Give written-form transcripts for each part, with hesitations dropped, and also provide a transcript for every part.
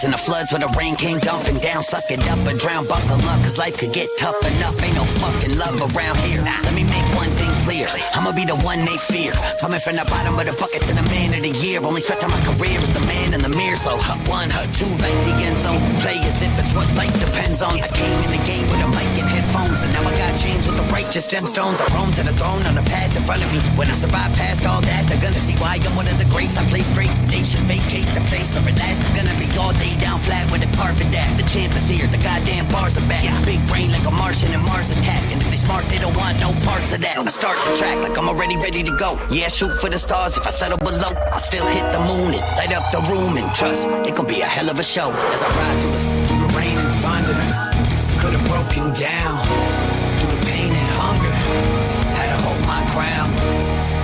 in the floods where the rain came dumping down. Suck it up or drown, buckle up, cause life could get tough enough. Ain't no fucking love around here. Let me make one thing clear, I'ma be the one they fear. Coming from the bottom of the bucket to the man of the year. Only threat to my career is the man in the mirror. So hut one, hut two, like the end zone. Play as if it's what life depends on. I came in the game with a mic and headphones, and now I got chains with the righteous gemstones. I roam to the throne on the path in front of me. When I survive past all that, they're gonna see why I'm one of the greats. I play straight, nation vacate the place. Or at last they're gonna be all day down flat with a carpet that. The champ is here, the goddamn bars are back. Big brain like a Martian and Mars attack. And if they smart, they don't want no parts of that. I start the track like I'm already ready to go. Yeah, shoot for the stars. If I settle below, I'll still hit the moon and light up the room. And trust, it gon' be a hell of a show. As I ride through the rain and thunder. Could've broken down through the pain and hunger. Had to hold my ground.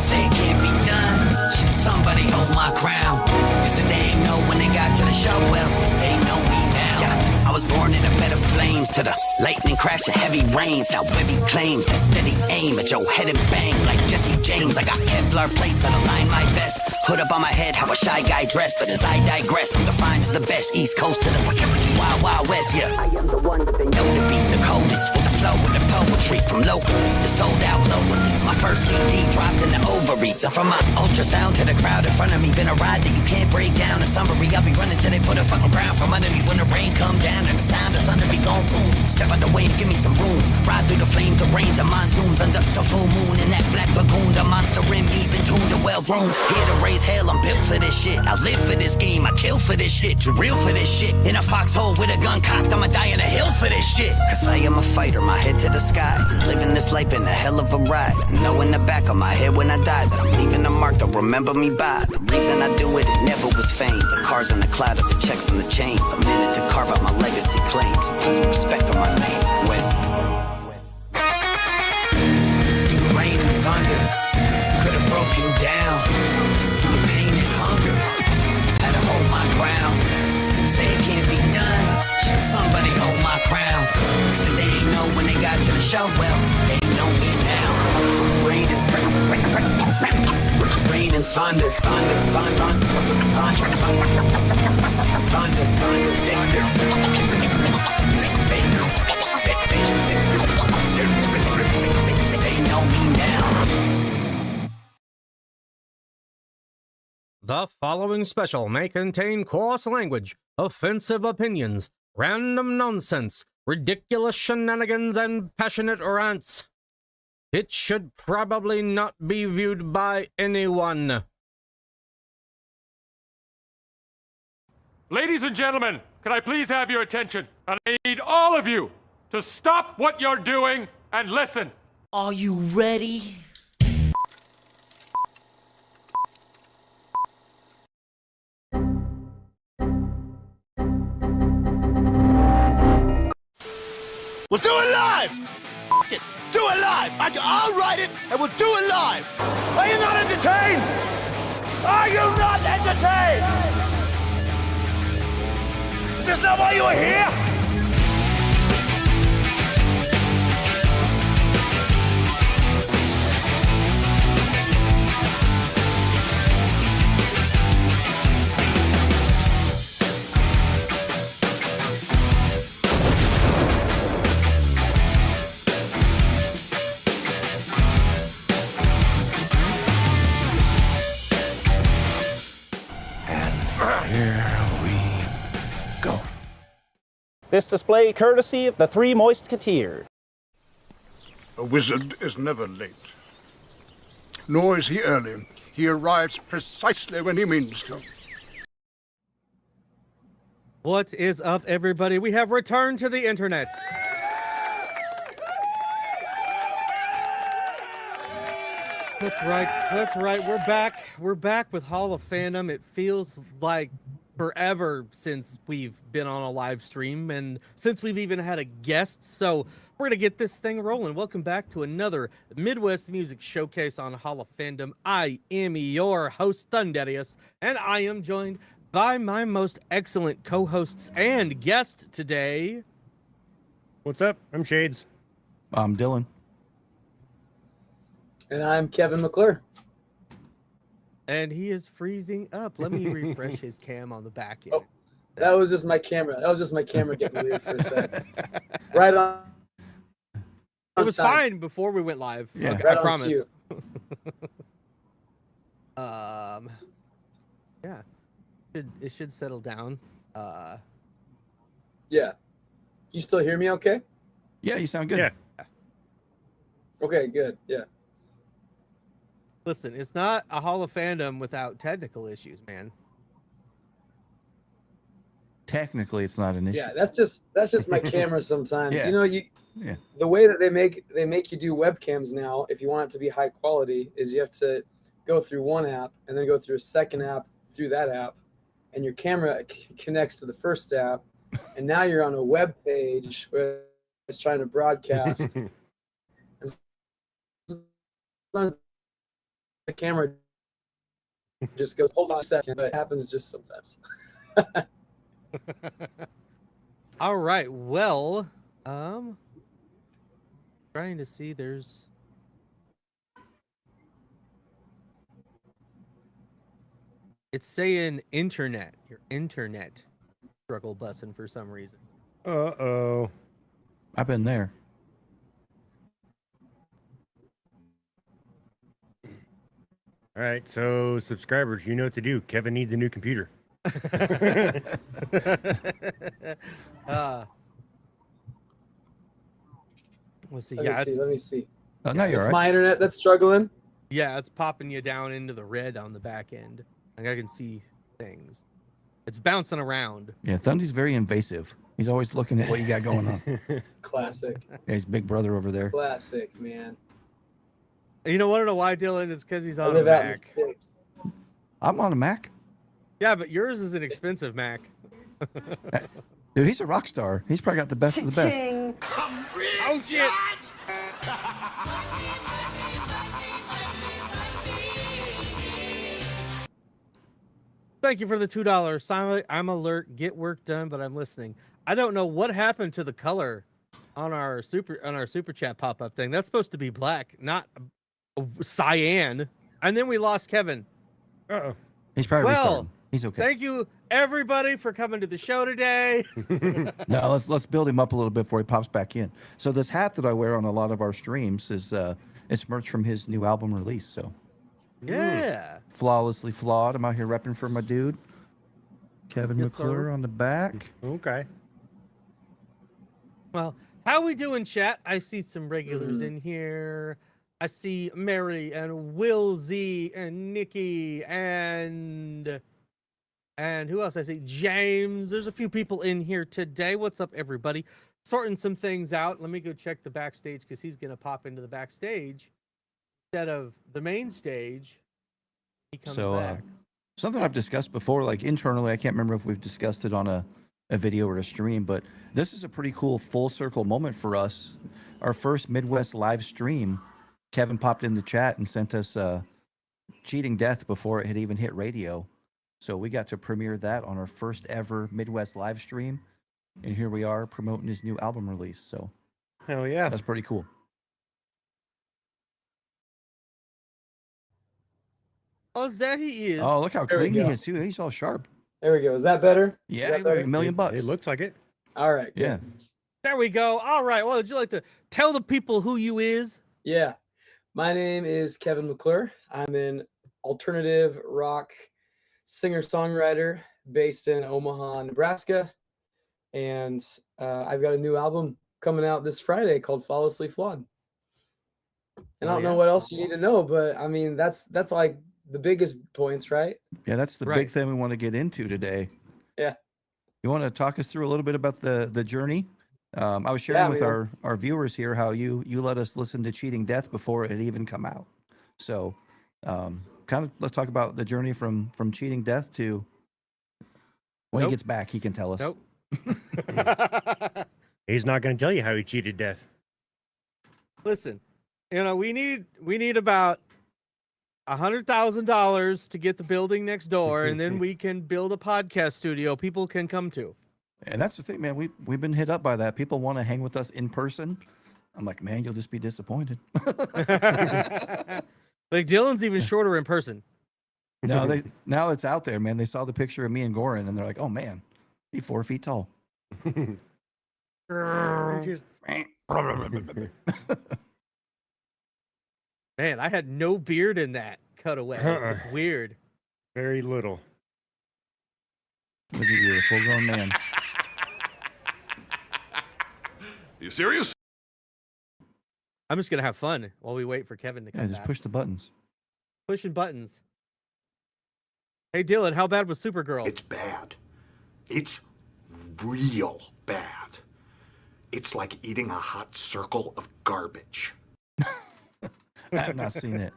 Say it can't be done. Should somebody hold my crown? Cause if they ain't know when they got to the show, well, they know me now. Yeah, I was born in a bed of flames to the lightning crash of heavy rains. Now Webby claims that steady aim at your head and bang like Jesse James. I got Kevlar plates that align my vest. Hood up on my head, how a shy guy dressed. But as I digress, I'm defined as the best. East Coast to the Wild Wild West, yeah. I am the one that they know to beat the coldest. With the flow and the poetry from local. The sold out globally. My first CD dropped in the ovaries. And from my ultrasound to the crowd in front of me. Been a ride that you can't break down. A summary, I'll be running till they put a fucking ground from under me. When the rain come down and the sound of thunder be gon' boom. Step out the way and give me some room. Ride through the flames, the rains, the monsoons. Under the full moon in that black lagoon. The monster in me, been tuned and well groomed. Here to raise hell, I'm built for this shit. I live for this game, I kill for this shit. Too real for this shit. In a foxhole with a gun cocked, I'ma die in a hill for this shit. Cause I am a fighter, my head to the sky. Living this life in a hell of a ride. Know in the back of my head when I die that I'm leaving a mark they'll remember me by. The reason I do it, it never was fame. The cars in the cloud of the checks and the chains. I'm in it to carve out my legacy claims. Put some respect on my name. When through the rain and thunder, could have broken down. Through the pain and hunger, had to hold my ground. Say it can't be done. Should somebody hold my crown? Cause if they ain't know when they got to the show, well, they know me now. Rain and thunder, they know me now. The following special may contain coarse language, offensive opinions, random nonsense, ridiculous shenanigans, and passionate rants. It should probably not be viewed by anyone. Ladies and gentlemen, can I please have your attention? And I need all of you to stop what you're doing and listen. Are you ready? We'll do it live! F it! Do it live! I'll write it and we'll do it live! Are you not entertained? Are you not entertained? Is this not why you are here? This display courtesy of the Three Moisketeers. A wizard is never late. Nor is he early. He arrives precisely when he means to. What is up, everybody? We have returned to the internet. That's right. We're back with Hall of Fandom. It feels like forever since we've been on a live stream and since we've even had a guest, so we're gonna get this thing rolling. Welcome back to another Midwest Music Showcase on Hall of Fandom. I am your host, Thundy, and I am joined by my most excellent co-hosts and guest today. What's up? I'm Shades. I'm Dillon. And I'm Kevin McClure. And he is freezing up. Let me refresh his cam on the back end. That was just my camera. That was just my camera getting weird for a second. Right on. It was time. fine before we went live. Yeah. Okay, Right I on promise. cue. Yeah. It should settle down. Yeah. You still hear me okay? Yeah, you sound good. Yeah. Okay, good. Yeah. Listen, it's not a Hall of Fandom without technical issues, man. Technically, it's not an issue. Yeah, that's just my camera sometimes. Yeah. You know, Yeah. the way that they make you do webcams now, if you want it to be high quality, is you have to go through one app and then go through a second app through that app, and your camera connects to the first app, and now you're on a web page where it's trying to broadcast. And sometimes the camera just goes, hold on a second, but it happens just sometimes. All right. Well, trying to see there's it's saying internet. Your internet struggle busing for some reason. Uh-oh. I've been there. All right, so subscribers, you know what to do. Kevin needs a new computer. Let's see. Let me see. Oh, no, you're It's all right. my internet that's struggling. Yeah, it's popping you down into the red on the back end. Like I can see things. It's bouncing around. Yeah, Thundy's very invasive. He's always looking at what you got going on. Classic. Yeah, he's big brother over there. Classic, man. You know, want to know why, Dillon? It's because he's I on a live out in the Mac. States. I'm on a Mac. Yeah, but yours is an expensive Mac. Dude, he's a rock star. He's probably got the best of the best. Oh shit! Thank you for the $2. I'm alert. Get work done, but I'm listening. I don't know what happened to the color on our super chat pop up thing. That's supposed to be black, not cyan. And then we lost Kevin. Uh-oh. He's probably Well, restarting. He's okay. Thank you everybody for coming to the show today. No, let's build him up a little bit before he pops back in. So this hat that I wear on a lot of our streams is it's merch from his new album release. So Yeah. flawlessly flawed. I'm out here repping for my dude, Kevin Yes, McClure sir. on the back. Okay. Well, how we doing, chat? I see some regulars in here. I see Mary and Will Z and Nikki and who else? I see James. There's a few people in here today. What's up, everybody? Sorting some things out. Let me go check the backstage because he's gonna pop into the backstage instead of the main stage. He comes So back. something I've discussed before, like internally, I can't remember if we've discussed it on a video or a stream, but this is a pretty cool full circle moment for us. Our first Midwest live stream, Kevin popped in the chat and sent us Cheating Death before it had even hit radio. So we got to premiere that on our first ever Midwest live stream. And here we are promoting his new album release. So Hell yeah. that's pretty cool. Oh, there he is. Oh, look how There we clean he go. is too. He's all sharp. There we go. Is that better? Yeah, Is that he looked like better? $1,000,000. It looks like it. All right. good. Yeah. There we go. All right. Well, would you like to tell the people who you is? Yeah. My name is Kevin McClure. I'm an alternative rock singer-songwriter based in Omaha, Nebraska. And I've got a new album coming out this Friday called Flawlessly Flawed. And I don't know what else you need to know, but I mean, that's like the biggest points, right? Yeah, that's the Right. big thing we want to get into today. Yeah. You want to talk us through a little bit about the journey? I was sharing with man. our viewers here how you let us listen to Cheating Death before it had even come out. So kind of let's talk about the journey from Cheating Death to when Nope. he gets back, he can tell us. Nope. He's not going to tell you how he cheated death. Listen, you know, we need about $100,000 to get the building next door, and then we can build a podcast studio people can come to. And that's the thing, man. We've been hit up by that. People want to hang with us in person. I'm like, man, you'll just be disappointed. Like Dillon's even shorter in person. now it's out there, man. They saw the picture of me and Goran, and they're like, oh man, He's 4 feet tall. Man, I had no beard in that cutaway. It's weird. Very little. Look at you, a full-grown man. You serious? I'm just gonna have fun while we wait for Kevin to come Yeah, just back. push the buttons. Pushing buttons. Hey, Dillon, how bad was Supergirl? It's bad. It's real bad. It's like eating a hot circle of garbage. I have not seen it.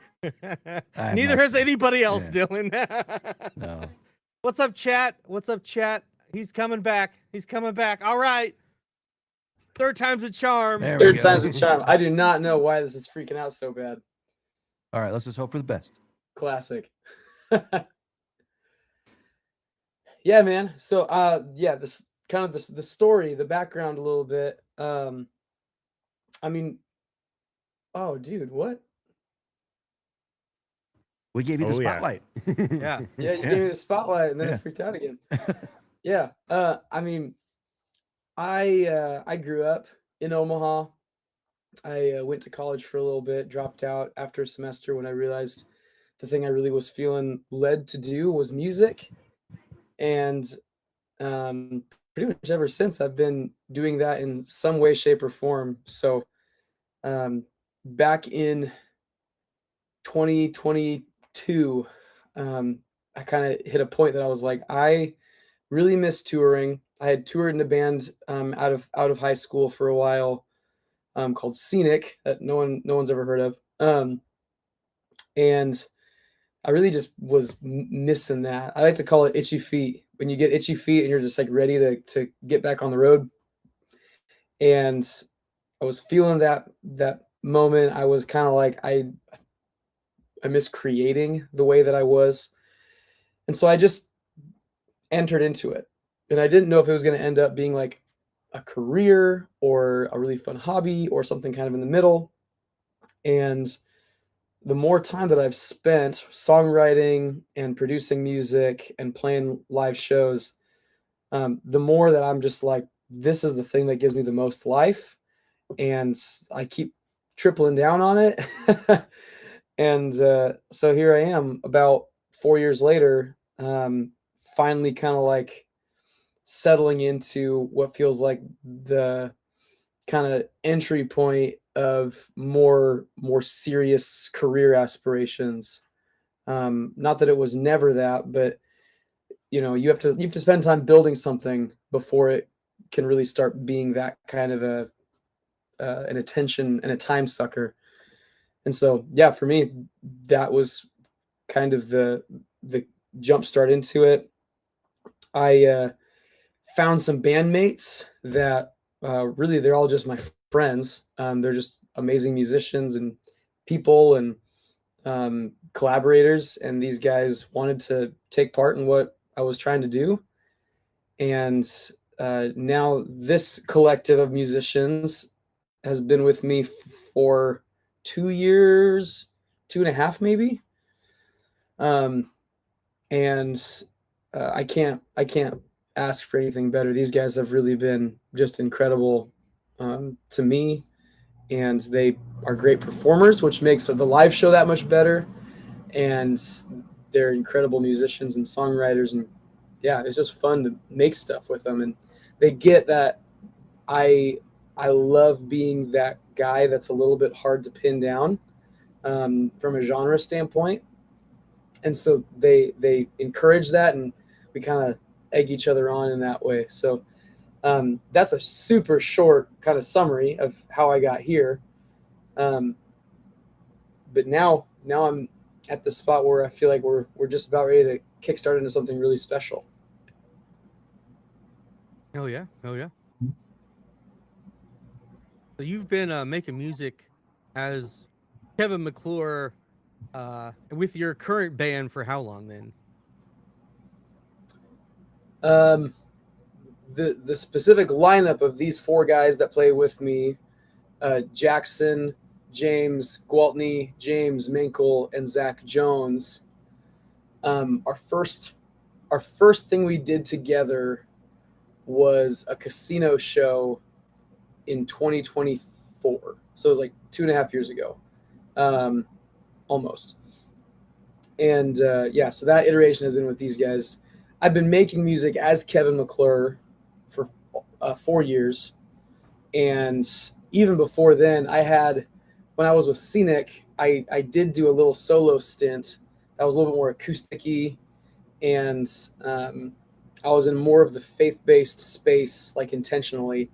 Neither has anybody else, Dillon. No. What's up, chat? What's up, chat? He's coming back. He's coming back. All right. Third time's a charm. Third time's a charm. I do not know why this is freaking out so bad. All right, let's just hope for the best. Classic. Yeah, man. So, yeah, this kind of the story, the background a little bit. I mean, oh, dude, what? We gave you the spotlight. Yeah. Yeah, you gave me the spotlight, and then I freaked out again. Yeah. I mean, I grew up in Omaha. I went to college for a little bit, dropped out after a semester when I realized the thing I really was feeling led to do was music. And pretty much ever since, I've been doing that in some way, shape, or form. So back in 2022, I kind of hit a point that I was like, I really miss touring. I had toured in a band out of high school for a while called Scenic that no one's ever heard of. And I really just was missing that. I like to call it itchy feet. When you get itchy feet and you're just like ready to get back on the road. And I was feeling that moment. I was kind of like, I miss creating the way that I was. And so I just entered into it. And I didn't know if it was going to end up being like a career or a really fun hobby or something kind of in the middle. And the more time that I've spent songwriting and producing music and playing live shows, the more that I'm just like, this is the thing that gives me the most life. And I keep tripling down on it. And so here I am about 4 years later, finally kind of like settling into what feels like the kind of entry point of more serious career aspirations. Not that it was never that, but you know, you have to spend time building something before it can really start being that kind of an attention and a time sucker. And so, yeah, for me, that was kind of the jump start into it. I found some bandmates that really they're all just my friends. They're just amazing musicians and people and collaborators. And these guys wanted to take part in what I was trying to do. And now this collective of musicians has been with me for 2 years, 2.5 maybe. And I can't ask for anything better. These guys have really been just incredible to me, and they are great performers, which makes the live show that much better. And they're incredible musicians and songwriters, and yeah, it's just fun to make stuff with them. And they get that I love being that guy that's a little bit hard to pin down from a genre standpoint. And so they encourage that, and we kind of egg each other on in that way. So that's a super short kind of summary of how I got here. But now I'm at the spot where I feel like we're just about ready to kickstart into something really special. Hell yeah. Hell yeah. So you've been making music as Kevin McClure with your current band for how long then? The specific lineup of these 4 guys that play with me, Jackson, James Gwaltney, James Minkle, and Zach Jones. Our first thing we did together was a casino show in 2024. So it was like 2.5 years ago, almost. And yeah, so that iteration has been with these guys. I've been making music as Kevin McClure for 4 years. And even before then, when I was with Scenic, I did do a little solo stint that was a little bit more acoustic-y, and I was in more of the faith-based space, like intentionally.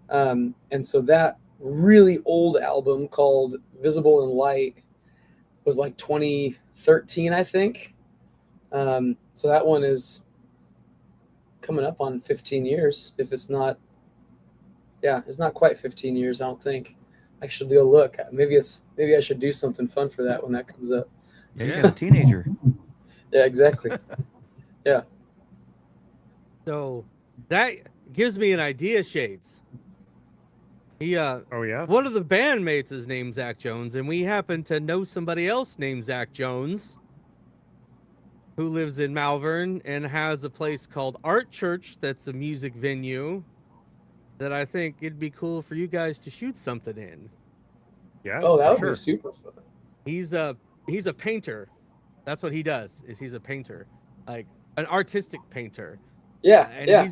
And so that really old album called Visible in Light was like 2013, I think. So that one is coming up on 15 years, if it's not. Yeah, it's not quite 15 years, I don't think. I should do a look. Maybe I should do something fun for that when that comes up. Yeah, you got a teenager. Yeah, exactly. Yeah. So that gives me an idea, Shades. He Oh yeah. one of the bandmates is named Zach Jones, and we happen to know somebody else named Zach Jones who lives in Malvern and has a place called Art Church that's a music venue that I think it'd be cool for you guys to shoot something in. Yeah. Oh, that would sure. be super fun. He's a painter. That's what he does. He's a painter, like an artistic painter. Yeah, and yeah.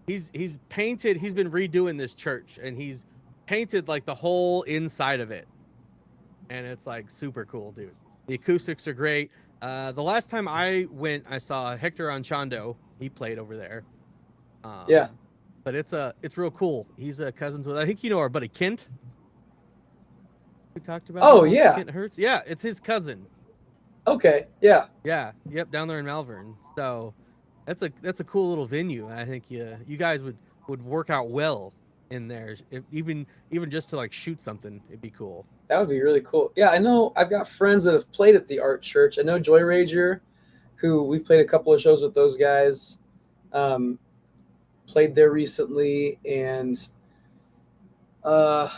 he's painted. He's been redoing this church, and he's painted like the whole inside of it, and it's like super cool, dude. The acoustics are great. The last time I went, I saw Hector Anchondo. He played over there. Yeah. But it's real cool. He's cousins with, I think you know our buddy Kent. We talked about. Oh, him, yeah. Kent Hertz. Yeah, it's his cousin. Okay. Yeah. Yeah. Yep. Down there in Malvern. So that's a cool little venue. I think you guys would work out well in there. Even just to like shoot something, it'd be cool. That would be really cool. Yeah, I know I've got friends that have played at the Art Church. I know Joy Rager, who we've played a couple of shows with those guys. Played there recently, and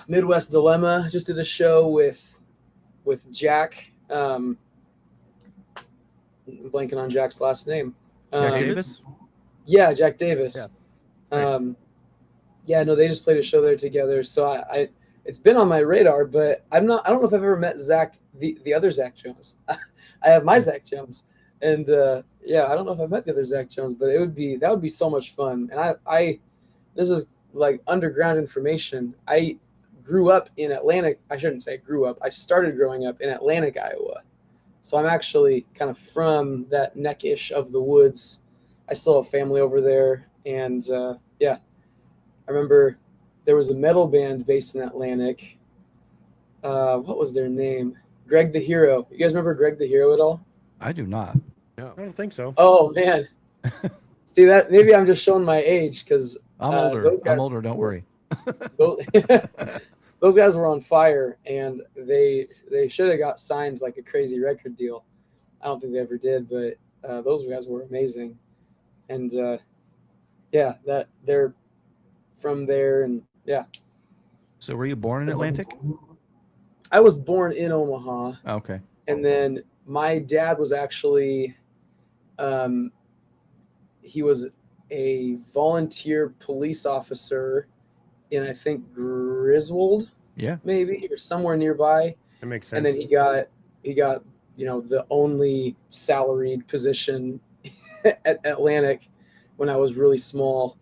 Midwest Dilemma just did a show with Jack. I'm blanking on Jack's last name. Jack Davis? Yeah, Jack Davis. Yeah. Yeah, no, they just played a show there together. So I it's been on my radar, but I don't know if I've ever met Zach, the other Zach Jones. I have my Zach Jones. And yeah, I don't know if I've met the other Zach Jones, but that would be so much fun. And I this is like underground information. I grew up in Atlantic. I shouldn't say grew up. I started growing up in Atlantic, Iowa. So I'm actually kind of from that neck-ish of the woods. I still have family over there. And yeah, I remember there was a metal band based in Atlantic. What was their name? Greg the Hero. You guys remember Greg the Hero at all? I do not. No, I don't think so. Oh man. See that? Maybe I'm just showing my age because I'm older. I'm older. Don't worry. Those guys were on fire, and they should have got signed like a crazy record deal. I don't think they ever did, but those guys were amazing. And yeah, that they're from there, and yeah. So were you born in Atlantic? I was born in Omaha. Okay. And then my dad was actually, he was a volunteer police officer in, I think, Griswold, maybe, or somewhere nearby. That makes sense. And then he got, the only salaried position at Atlantic when I was really small.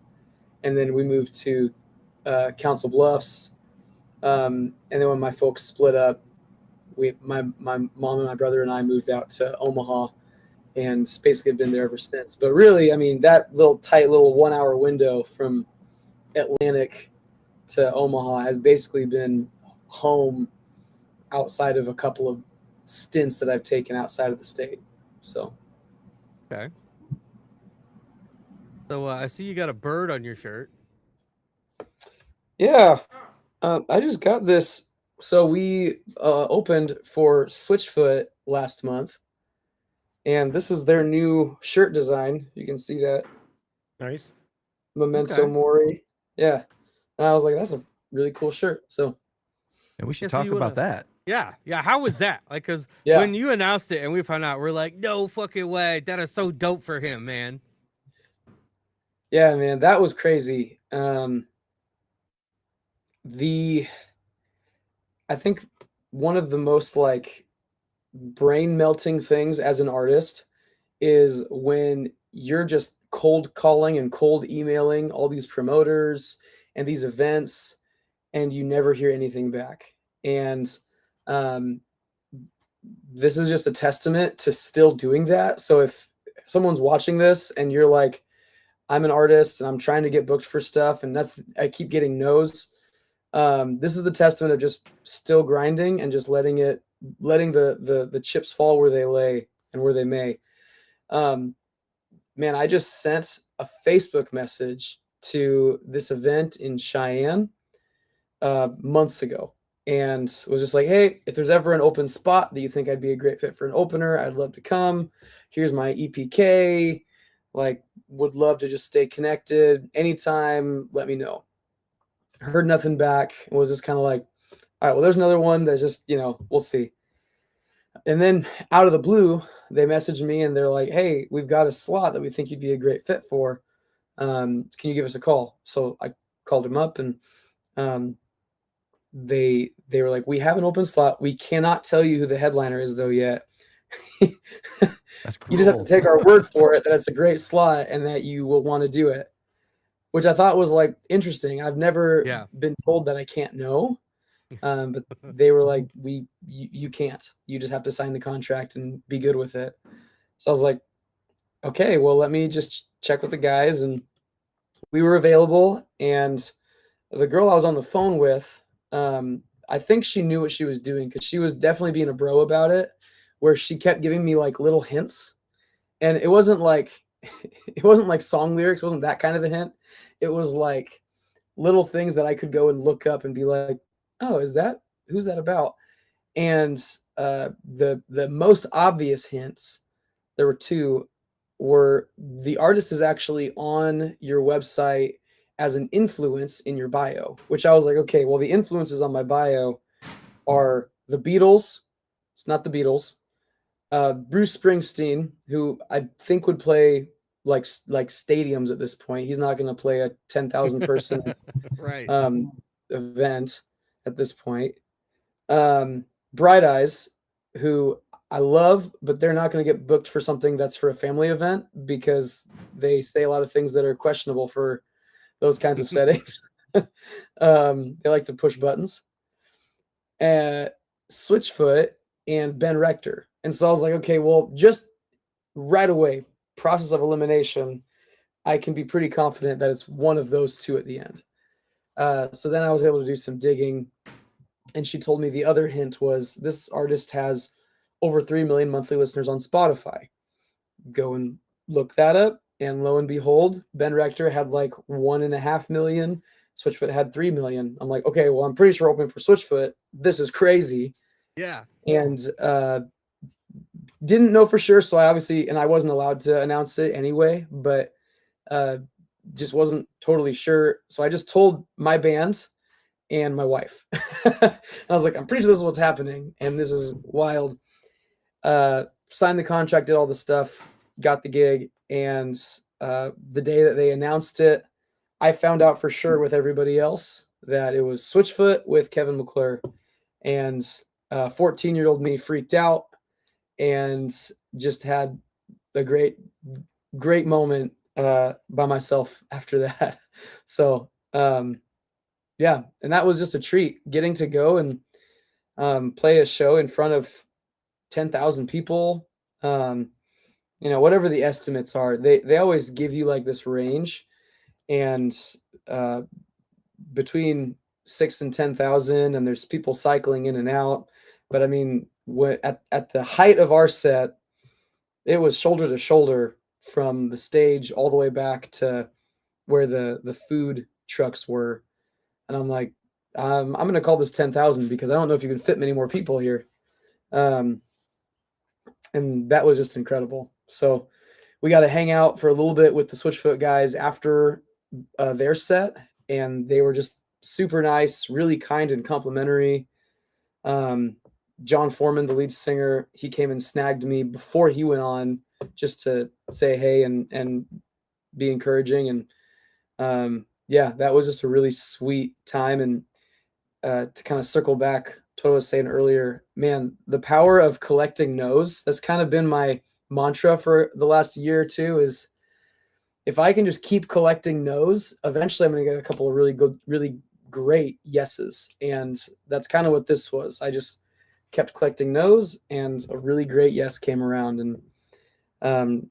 And then we moved to Council Bluffs. And then when my folks split up, my mom and my brother and I moved out to Omaha, and basically have been there ever since. But really, I mean, that little tight little 1 hour window from Atlantic to Omaha has basically been home outside of a couple of stints that I've taken outside of the state. So. Okay. So I see you got a bird on your shirt. Yeah. I just got this. So we opened for Switchfoot last month, and this is their new shirt design. You can see that. Nice. Memento Mori. Yeah. And I was like, that's a really cool shirt. So yeah, we should talk about that. Yeah. Yeah. How was that? Like, because Yeah. when you announced it and we found out, we're like, no fucking way. That is so dope for him, man. Yeah, man, that was crazy. I think one of the most like brain melting things as an artist is when you're just cold calling and cold emailing all these promoters and these events and you never hear anything back. And um, this is just a testament to still doing that. So if someone's watching this and you're like, I'm an artist and I'm trying to get booked for stuff and nothing, I keep getting no's. This is the testament of just still grinding and just letting the chips fall where they lay and where they may. Man, I just sent a Facebook message to this event in Cheyenne months ago and was just like, hey, if there's ever an open spot that you think I'd be a great fit for an opener, I'd love to come. Here's my EPK. Like, would love to just stay connected anytime. Let me know. Heard nothing back. It was just kind of like, all right, well, there's another one that's just, we'll see. And then out of the blue, they messaged me and they're like, hey, we've got a slot that we think you'd be a great fit for. Can you give us a call? So I called them up and they were like, we have an open slot. We cannot tell you who the headliner is though yet. That's cool. You just have to take our word for it that it's a great slot and that you will want to do it, which I thought was like interesting. I've never been told that I can't know. But they were like, you can't, you just have to sign the contract and be good with it. So I was like, okay, well, let me just check with the guys. And we were available. And the girl I was on the phone with, I think she knew what she was doing because she was definitely being a bro about it, where she kept giving me like little hints. And it wasn't like song lyrics. It wasn't that kind of a hint. It was like little things that I could go and look up and be like, oh, who's that about? And the most obvious hints, there were two, were the artist is actually on your website as an influence in your bio, which I was like, okay, well, the influences on my bio are the Beatles. It's not the Beatles. Bruce Springsteen, who I think would play like stadiums at this point. He's not going to play a 10,000 person right. Event at this point. Bright Eyes, who I love, but they're not going to get booked for something that's for a family event because they say a lot of things that are questionable for those kinds of settings. They like to push buttons. Switchfoot and Ben Rector. And so I was like, okay, well, just right away, process of elimination, I can be pretty confident that it's one of those two at the end. So then I was able to do some digging, and she told me the other hint was this artist has over 3 million monthly listeners on Spotify. Go and look that up, and lo and behold, Ben Rector had like 1.5 million. Switchfoot had 3 million. I'm like, okay, well, I'm pretty sure opening for Switchfoot. This is crazy. Yeah. And didn't know for sure, so I wasn't allowed to announce it anyway, but just wasn't totally sure. So I just told my band and my wife. And I was like, I'm pretty sure this is what's happening, and this is wild. Signed the contract, did all the stuff, got the gig, and the day that they announced it, I found out for sure with everybody else that it was Switchfoot with Kevin McClure, and 14-year-old me freaked out and just had a great moment by myself after that. So yeah, and that was just a treat, getting to go and play a show in front of 10,000 people. Whatever the estimates are, they always give you like this range, and between 6,000 and 10,000, and there's people cycling in and out. But I mean, at the height of our set, it was shoulder to shoulder from the stage all the way back to where the food trucks were. And I'm like, I'm going to call this 10,000 because I don't know if you can fit many more people here. And that was just incredible. So we got to hang out for a little bit with the Switchfoot guys after their set, and they were just super nice, really kind and complimentary. John Foreman, the lead singer, he came and snagged me before he went on just to say hey and be encouraging. And Yeah, that was just a really sweet time. And to kind of circle back to what I was saying earlier, man, the power of collecting no's, that's kind of been my mantra for the last year or two, is if I can just keep collecting no's, eventually I'm going to get a couple of really good, really great yeses. And that's kind of what this was. I just kept collecting no's, and a really great yes came around. And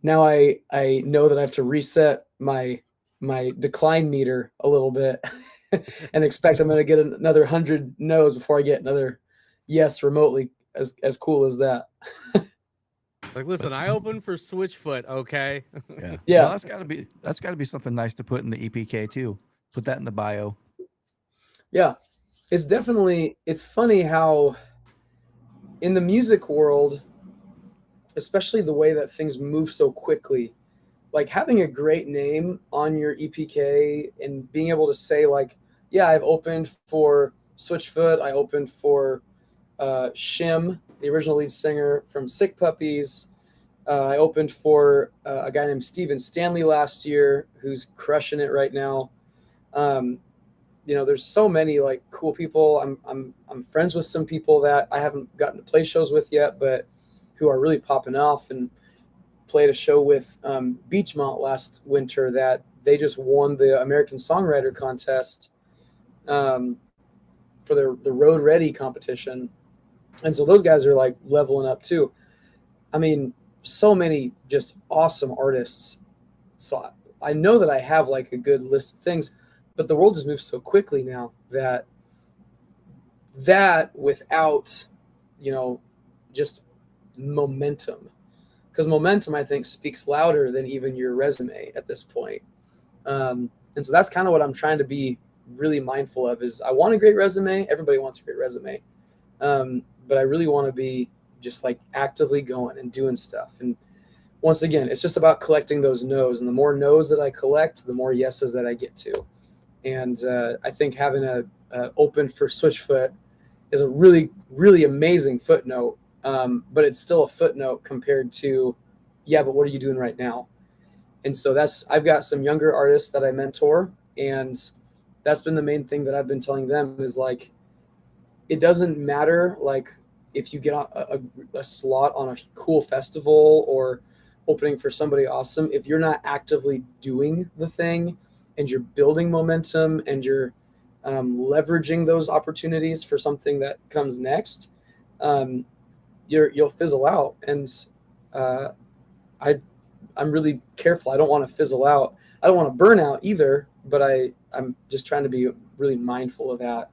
now I know that I have to reset my decline meter a little bit and expect I'm going to get another 100 no's before I get another yes remotely. As cool as that. Like, listen, I opened for Switchfoot, okay? Yeah. Yeah. Well, that's gotta be something nice to put in the EPK too. Put that in the bio. Yeah. It's funny how in the music world, especially the way that things move so quickly, like having a great name on your EPK and being able to say like, yeah, I've opened for Switchfoot, I opened for Shim, the original lead singer from Sick Puppies. I opened for a guy named Steven Stanley last year, who's crushing it right now. There's so many like cool people. I'm friends with some people that I haven't gotten to play shows with yet, but who are really popping off. And played a show with Beachmont last winter that they just won the American Songwriter Contest for the Road Ready competition. And so those guys are like leveling up too. I mean, so many just awesome artists. So I know that I have like a good list of things, but the world just moves so quickly now that without, just momentum, because momentum, I think, speaks louder than even your resume at this point. And so that's kind of what I'm trying to be really mindful of, is I want a great resume. Everybody wants a great resume. But I really want to be just like actively going and doing stuff. And once again, it's just about collecting those no's, and the more no's that I collect, the more yeses that I get to. And I think having a open for Switchfoot is a really, really amazing footnote. But it's still a footnote compared to, yeah, but what are you doing right now? And so I've got some younger artists that I mentor, and that's been the main thing that I've been telling them is like, it doesn't matter like if you get a slot on a cool festival or opening for somebody awesome, if you're not actively doing the thing and you're building momentum and you're leveraging those opportunities for something that comes next, you'll fizzle out. And I'm really careful. I don't want to fizzle out. I don't want to burn out either, but I'm just trying to be really mindful of that.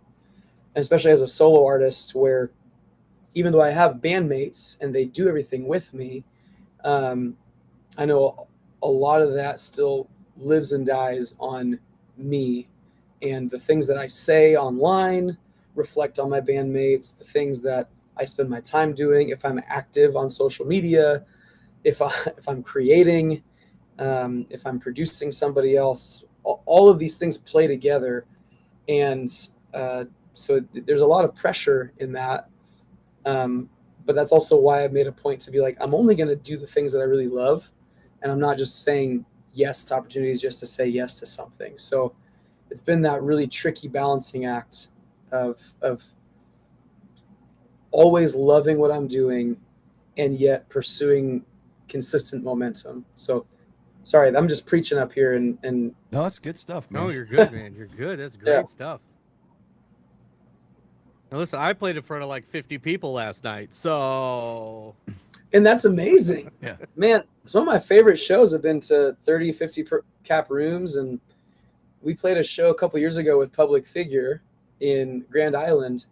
And especially as a solo artist, where even though I have bandmates and they do everything with me, I know a lot of that still lives and dies on me, and the things that I say online reflect on my bandmates, the things that I spend my time doing, if I'm active on social media, if I'm creating, if I'm producing somebody else, all of these things play together. And so there's a lot of pressure in that. But that's also why I've made a point to be like, I'm only going to do the things that I really love. And I'm not just saying yes to opportunities just to say yes to something. So it's been that really tricky balancing act of always loving what I'm doing and yet pursuing consistent momentum. So sorry, I'm just preaching up here and No, that's good stuff, man. No, you're good, man. You're good. That's great stuff. Now, listen, I played in front of like 50 people last night, so... And that's amazing. Yeah. Man, some of my favorite shows have been to 30, 50 cap rooms, and we played a show a couple years ago with Public Figure in Grand Island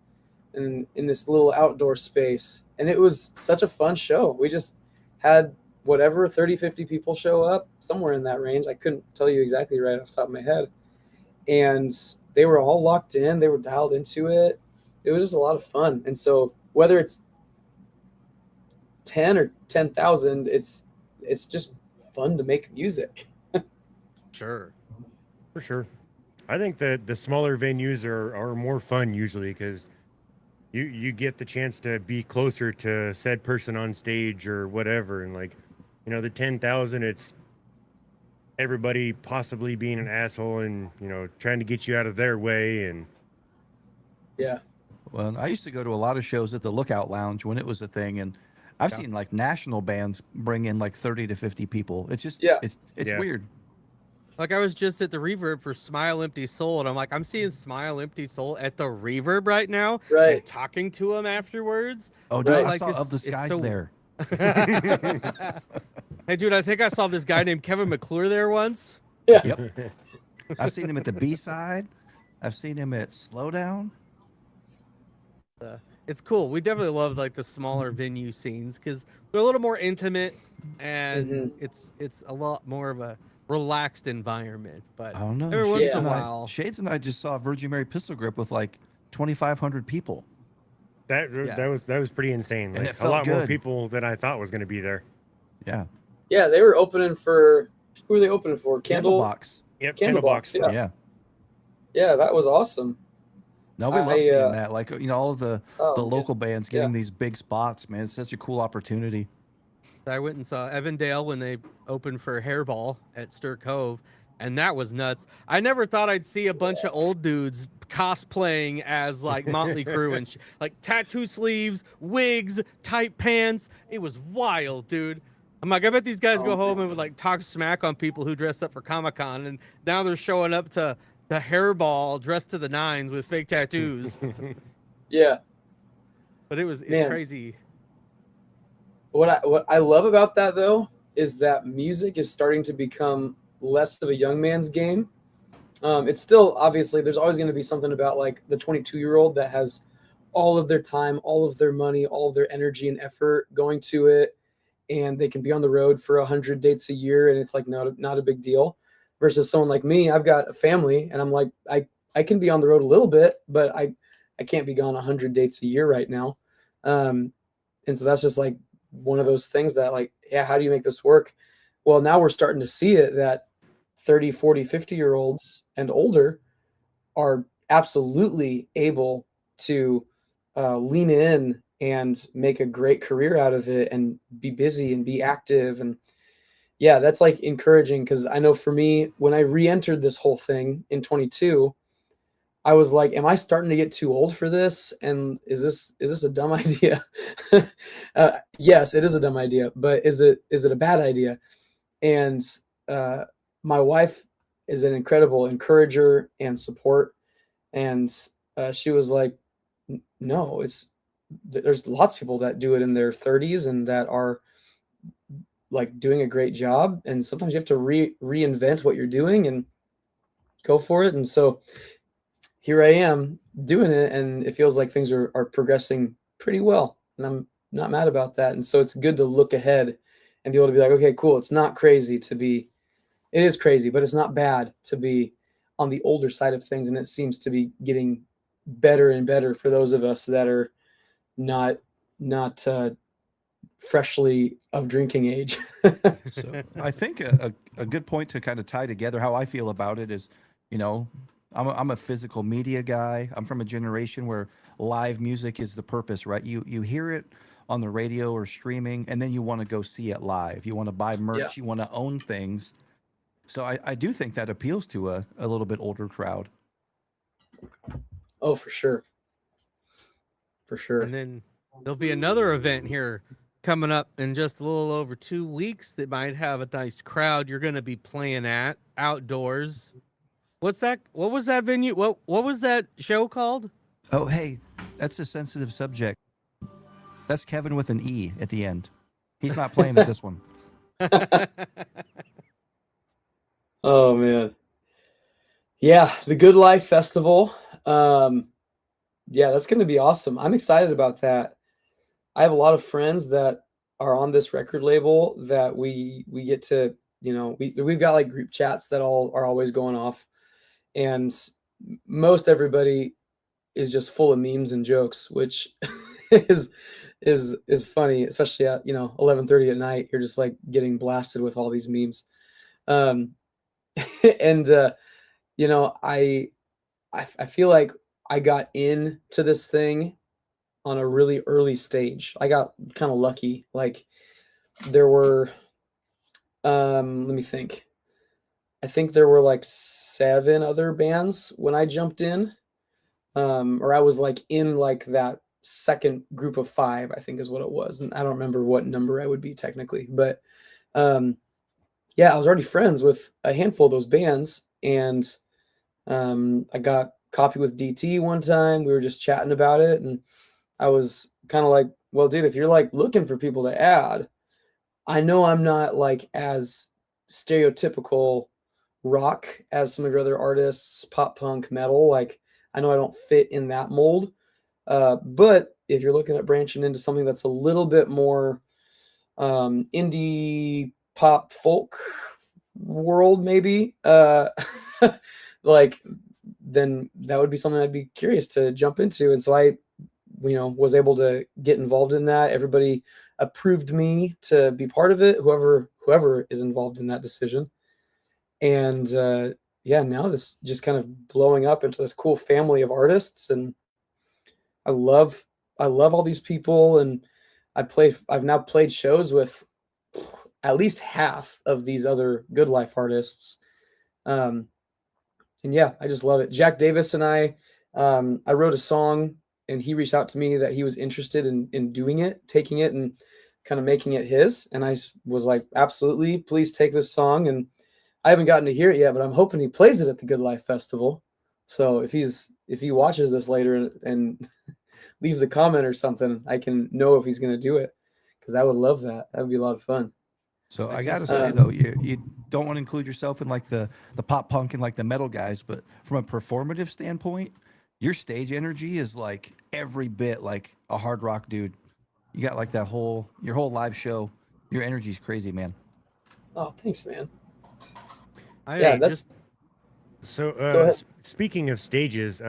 in this little outdoor space, and it was such a fun show. We just had whatever 30, 50 people show up, somewhere in that range. I couldn't tell you exactly right off the top of my head. And they were all locked in. They were dialed into it. It was just a lot of fun. And so whether it's 10 or 10,000, it's just fun to make music. Sure. For sure. I think that the smaller venues are more fun usually because you get the chance to be closer to said person on stage or whatever. And like, the 10,000, it's everybody possibly being an asshole and, trying to get you out of their way. And Yeah. Well, I used to go to a lot of shows at the Lookout Lounge when it was a thing, and I've seen like national bands bring in like 30 to 50 people. It's just, it's weird. Like I was just at the Reverb for Smile Empty Soul, and I'm like, I'm seeing Smile Empty Soul at the Reverb right now, right? And talking to him afterwards. Oh, dude, right? I saw Of the Skies there. Hey, dude, I think I saw this guy named Kevin McClure there once. Yeah. Yep. I've seen him at the B-side. I've seen him at Slowdown. It's cool. We definitely love like the smaller venue scenes because they're a little more intimate, and it's a lot more of a relaxed environment. But I don't know. every once in a while, Shades and I just saw Virgin Mary Pistol Grip with like 2,500 people. That was pretty insane. And Like, it a felt lot more good. people than I thought was going to be there. Yeah. Yeah, they were opening for, who were they opening for? Candlebox. Yep, Candlebox. Yeah. Yeah, that was awesome. No, we love seeing that. Like, all of the local bands getting these big spots, man. It's such a cool opportunity. I went and saw Evandale when they opened for Hairball at Stir Cove, and that was nuts. I never thought I'd see a bunch of old dudes cosplaying as like Motley Crue and like tattoo sleeves, wigs, tight pants. It was wild, dude. I'm like, I bet these guys go home and would like talk smack on people who dressed up for Comic-Con, and now they're showing up to the Hairball dressed to the nines with fake tattoos. Yeah. But it's crazy. What I love about that though is that music is starting to become less of a young man's game. It's still, obviously, there's always going to be something about like the 22-year-old that has all of their time, all of their money, all of their energy and effort going to it, and they can be on the road for 100 dates a year, and it's like not a big deal. Versus someone like me, I've got a family, and I'm like, I can be on the road a little bit, but I can't be gone 100 dates a year right now. And so that's just like one of those things that like, yeah, how do you make this work? Well, now we're starting to see it that 30, 40, 50-year-olds and older are absolutely able to lean in and make a great career out of it and be busy and be active. And yeah, that's like encouraging, because I know for me, when I re-entered this whole thing in 22, I was like, am I starting to get too old for this? And is this a dumb idea? Yes, it is a dumb idea, but is it a bad idea? And my wife is an incredible encourager and support. And she was like, no, there's lots of people that do it in their 30s and that are like doing a great job. And sometimes you have to reinvent what you're doing and go for it. And so here I am doing it, and it feels like things are progressing pretty well. And I'm not mad about that. And so it's good to look ahead and be able to be like, okay, cool. It's not crazy to be, it is crazy, but it's not bad to be on the older side of things. And it seems to be getting better and better for those of us that are not freshly of drinking age. So I think a good point to kind of tie together how I feel about it is, I'm a physical media guy. I'm from a generation where live music is the purpose, right? You hear it on the radio or streaming, and then you want to go see it live. You want to buy merch. You want to own things. So I do think that appeals to a little bit older crowd. Oh, for sure. For sure. And then there'll be another event here coming up in just a little over 2 weeks that might have a nice crowd you're going to be playing at outdoors. What's that? What was that venue? What was that show called? Oh, hey, that's a sensitive subject. That's Kevin with an E at the end. He's not playing at this one. Oh, man. Yeah, the Good Life Festival. Yeah, that's going to be awesome. I'm excited about that. I have a lot of friends that are on this record label that we get to, we've got like group chats that all are always going off. And most everybody is just full of memes and jokes, which is funny, especially at 11:30 at night. You're just like getting blasted with all these memes, and I feel like I got into this thing on a really early stage. I got kind of lucky. Like there were, let me think. I think there were like 7 other bands when I jumped in. Or I was like in like that second group of 5, I think is what it was. And I don't remember what number I would be technically, but yeah, I was already friends with a handful of those bands. And I got coffee with DT one time. We were just chatting about it. And I was kind of like, well, dude, if you're like looking for people to add, I know I'm not like as stereotypical rock as some of your other artists, pop punk, metal. Like, I know I don't fit in that mold. But if you're looking at branching into something that's a little bit more indie pop folk world, maybe, like, then that would be something I'd be curious to jump into. And so I, was able to get involved in that. Everybody approved me to be part of it, whoever is involved in that decision. And yeah, now this just kind of blowing up into this cool family of artists, and I love all these people, and I've now played shows with at least half of these other Good Life artists. And yeah, I just love it. Jack Davis and I wrote a song, and he reached out to me that he was interested in doing it, taking it and kind of making it his. And I was like, absolutely, please take this song. And I haven't gotten to hear it yet, but I'm hoping he plays it at the Good Life Festival. So if he watches this later and leaves a comment or something, I can know if he's going to do it, because I would love that. That would be a lot of fun. So I gotta say though, you don't want to include yourself in like the pop punk and like the metal guys, but from a performative standpoint, your stage energy is like every bit like a hard rock dude. You got like your whole live show. Your energy's crazy, man. Oh, thanks, man. So, speaking of stages,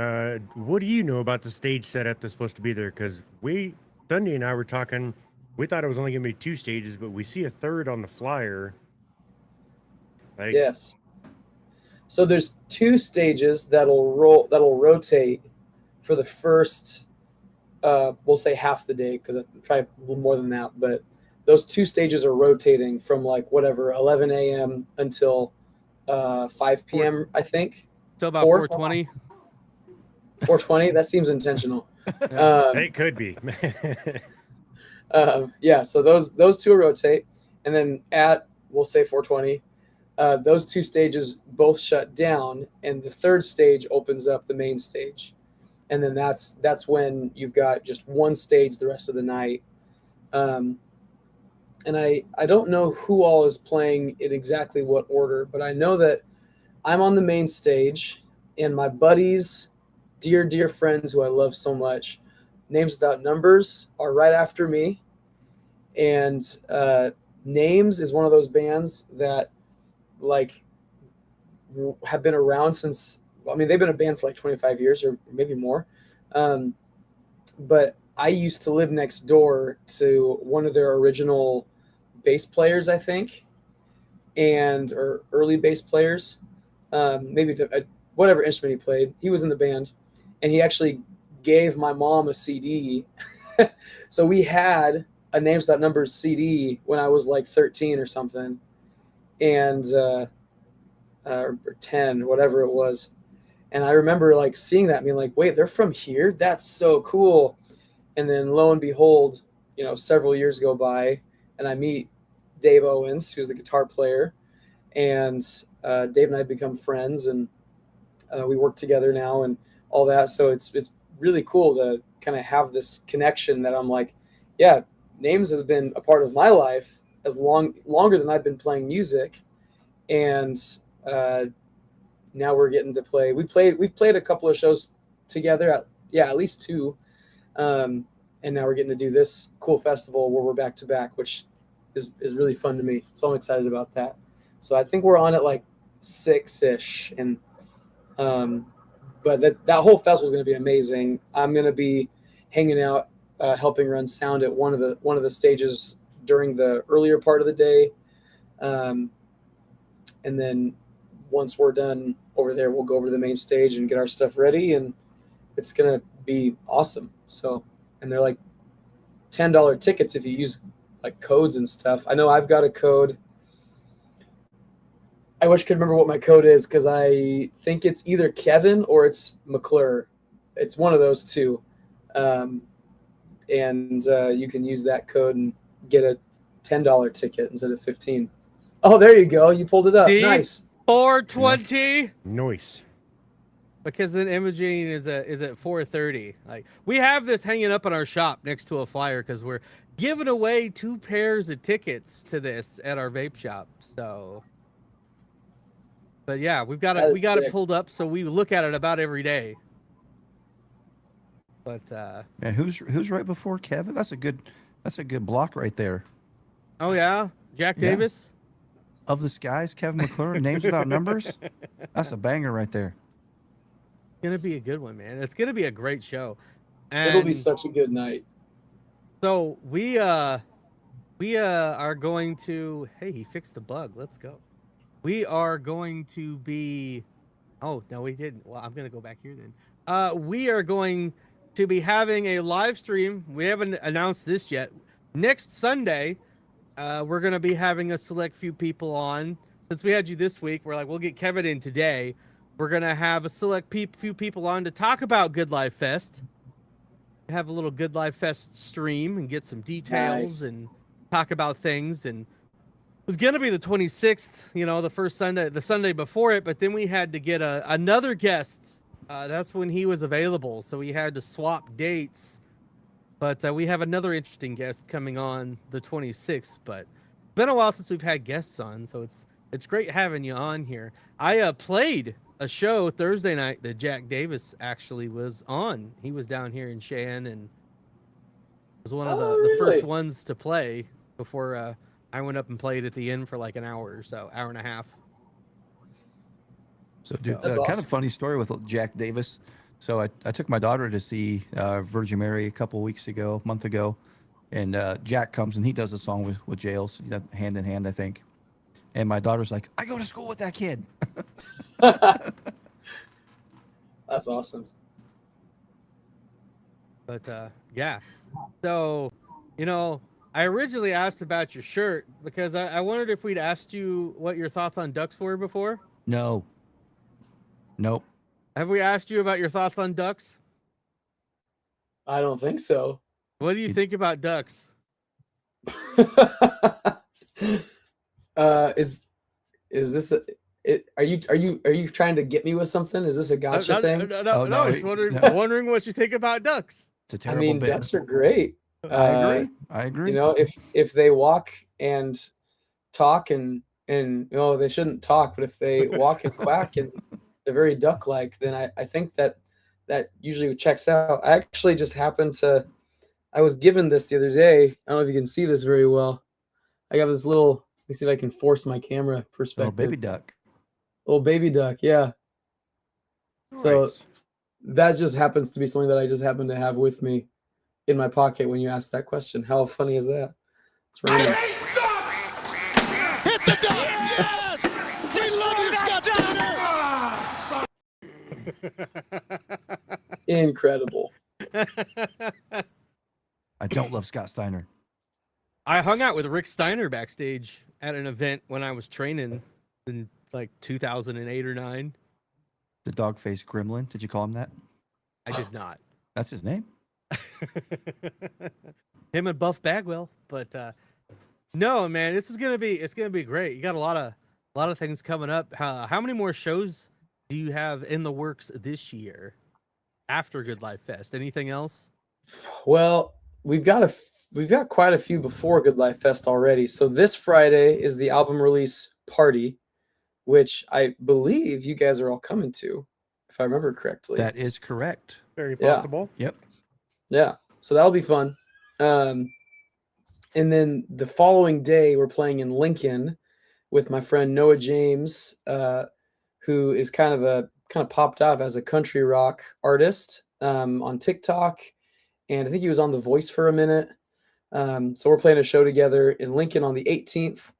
what do you know about the stage setup that's supposed to be there? Because Thundy and I were talking, we thought it was only going to be 2 stages, but we see a third on the flyer. Yes. So there's 2 stages that'll rotate for the first, we'll say half the day, because probably a little more than that. But those 2 stages are rotating from like 11 a.m. until 5 p.m. I think. Till about 4:20. 4:20. That seems intentional. It could be. Yeah. So those 2 rotate, and then we'll say 4:20. Those 2 stages both shut down, and the third stage opens up the main stage, and then that's when you've got just one stage the rest of the night. And I don't know who all is playing in exactly what order, but I know that I'm on the main stage, and my buddies, dear friends who I love so much, Names Without Numbers, are right after me. And Names is one of those bands that like have been around since, they've been a band for like 25 years or maybe more. But I used to live next door to one of their original bass players, I think, or early bass players, maybe whatever instrument he played. He was in the band, and he actually gave my mom a CD. So we had a Names Without Numbers CD when I was like 13 or something, and or 10, whatever it was. And I remember like seeing that and being like, wait, they're from here? That's so cool. And then lo and behold, several years go by, and I meet Dave Owens, who's the guitar player, and Dave and I become friends, and we work together now and all that. So it's really cool to kind of have this connection that I'm like, yeah, Names has been a part of my life as longer than I've been playing music, and now we're getting to play. We've played a couple of shows together, at least 2. And now we're getting to do this cool festival where we're back to back, which is really fun to me. So I'm excited about that. So I think we're on at like 6-ish, and but that whole festival is going to be amazing. I'm going to be hanging out, helping run sound at one of the stages during the earlier part of the day, and then once we're done over there, we'll go over to the main stage and get our stuff ready, and it's going to be awesome. So. And they're like $10 tickets if you use like codes and stuff. I know I've got a code. I wish I could remember what my code is because I think it's either Kevin or it's McClure. It's one of those two. And you can use that code and get a $10 ticket instead of 15. Oh, there you go. You pulled it up. See? Nice. 420. Nice. Because then imaging is at 4:30. Like, we have this hanging up in our shop next to a flyer because we're giving away 2 pairs of tickets to this at our vape shop. So, but yeah, we got it pulled up, so we look at it about every day. But Man, who's right before Kevin? That's a good block right there. Oh yeah, Jack Davis. Of the Skies, Kevin McClure, Names Without Numbers. That's a banger right there. Gonna be a good one, man. It's gonna be a great show. And it'll be such a good night. So we are going to. Hey, he fixed the bug. Let's go. We are going to be. Oh no, we didn't. Well, I'm gonna go back here then. We are going to be having a live stream. We haven't announced this yet. Next Sunday, we're gonna be having a select few people on. Since we had you this week, we're like, we'll get Kevin in today. We're going to have a select few people on to talk about Good Life Fest. Have a little Good Life Fest stream and get some details and talk about things. And it was going to be the 26th, you know, the Sunday before it, but then we had to get another guest. That's when he was available, so we had to swap dates. But we have another interesting guest coming on the 26th, but it's been a while since we've had guests on, so it's great having you on here. I played a show Thursday night that Jack Davis actually was on. He was down here in Cheyenne and was one of the first ones to play before I went up and played at the end for like an hour or so, hour and a half. So, dude, kind of funny story with Jack Davis. So I took my daughter to see Virgin Mary a month ago, and Jack comes and he does a song with Jails, hand in hand, I think. And my daughter's like, I go to school with that kid. That's awesome. But yeah, so you know, I originally asked about your shirt because I wondered if we'd asked you what your thoughts on ducks were before. No. Nope. Have we asked you about your thoughts on ducks? I don't think so. What do you think about ducks? Is this are you trying to get me with something? Is this a gotcha thing? No, just wondering what you think about ducks. It's a terrible bit. Ducks are great. I agree. You know, if they walk and talk and they shouldn't talk, but if they walk and quack and they're very duck-like, then I think that usually checks out. I actually just happened to. I was given this the other day. I don't know if you can see this very well. I got this little. Let me see if I can force my camera perspective. Little baby duck. Little baby duck, yeah. Nice. So that just happens to be something that I just happen to have with me in my pocket when you asked that question. How funny is that? It's random. Hit the duck! Yes! We love you, Scott Steiner! Incredible. I don't love Scott Steiner. I hung out with Rick Steiner backstage at an event when I was training in like 2008 or 9. The dog-faced gremlin. Did you call him that? I did not. That's his name? Him and Buff Bagwell. But no, man, it's gonna be great. You got a lot of things coming up. How many more shows do you have in the works this year after Good Life Fest? Anything else? Well, we've got quite a few before Good Life Fest already. So this Friday is the album release party, which I believe you guys are all coming to, if I remember correctly. That is correct. Very possible. Yep. Yeah. So that'll be fun. And then the following day, we're playing in Lincoln with my friend Noah James, who is kind of popped up as a country rock artist on TikTok. And I think he was on The Voice for a minute. So we're playing a show together in Lincoln on the 18th.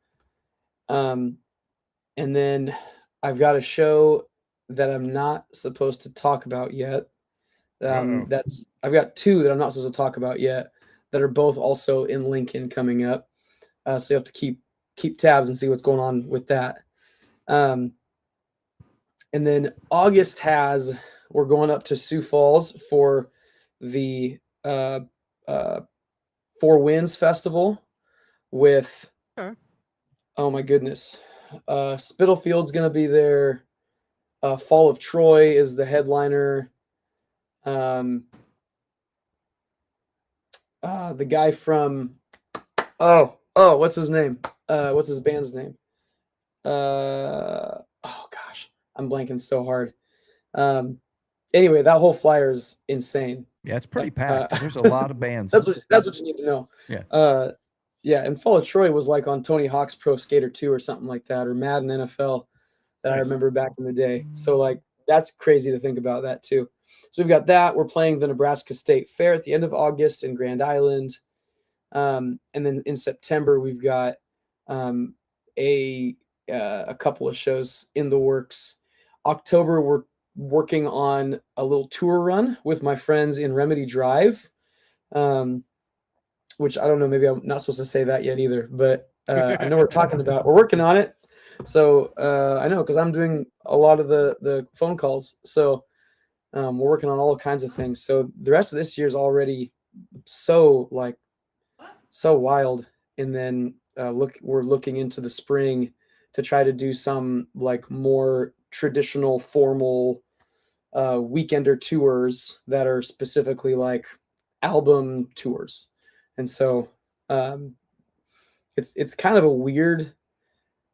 And then I've got a show that I'm not supposed to talk about yet. I've got 2 that I'm not supposed to talk about yet that are both also in Lincoln coming up. So you have to keep tabs and see what's going on with that. And then August we're going up to Sioux Falls for the Four Winds Festival with, oh my goodness, Spittlefield's going to be there. Fall of Troy is the headliner. The guy from, what's his name? What's his band's name? Oh gosh, I'm blanking so hard. Anyway, that whole flyer is insane. Yeah, it's pretty packed. There's a lot of bands. That's what you need to know. Yeah. Yeah, and Fall of Troy was like on Tony Hawk's Pro Skater 2 or something like that, or Madden NFL that I remember back in the day. So like that's crazy to think about that too. So we've got that. We're playing the Nebraska State Fair at the end of August in Grand Island. And then in September we've got a couple of shows in the works. October we're working on a little tour run with my friends in Remedy Drive, which I don't know, maybe I'm not supposed to say that yet either, but I know we're working on it. So I know, because I'm doing a lot of the phone calls. So we're working on all kinds of things. So the rest of this year is already so wild. And then we're looking into the spring to try to do some like more traditional formal weekender tours that are specifically like album tours. And so it's kind of a weird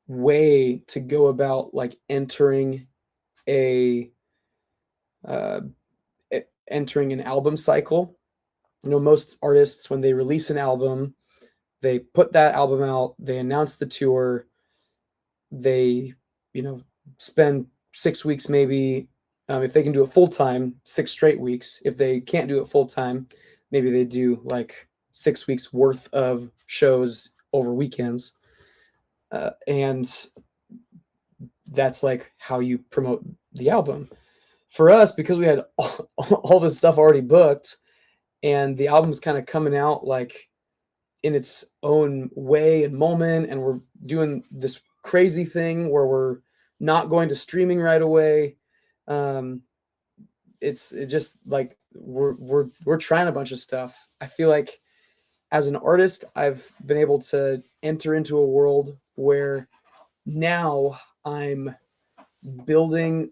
way to go about like entering an album cycle. You know, most artists, when they release an album, they put that album out, they announce the tour, they, spend 6 weeks maybe, if they can do it full time, 6 straight weeks. If they can't do it full time, maybe they do like 6 weeks worth of shows over weekends. And that's like how you promote the album. For us, because we had all this stuff already booked and the album's kind of coming out like in its own way and moment, and we're doing this crazy thing where we're not going to streaming right away. It's just like we're trying a bunch of stuff. I feel like as an artist, I've been able to enter into a world where now I'm building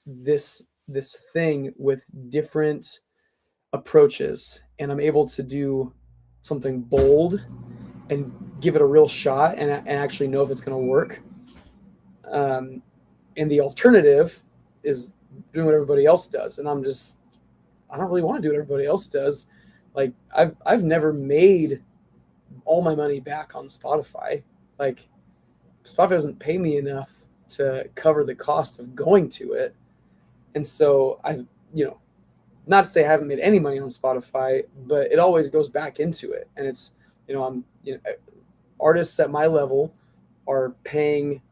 this thing with different approaches, and I'm able to do something bold and give it a real shot and actually know if it's going to work. And the alternative is doing what everybody else does. And I don't really want to do what everybody else does. Like I've never made all my money back on Spotify. Like Spotify doesn't pay me enough to cover the cost of going to it. And so not to say I haven't made any money on Spotify, but it always goes back into it. And it's, artists at my level are paying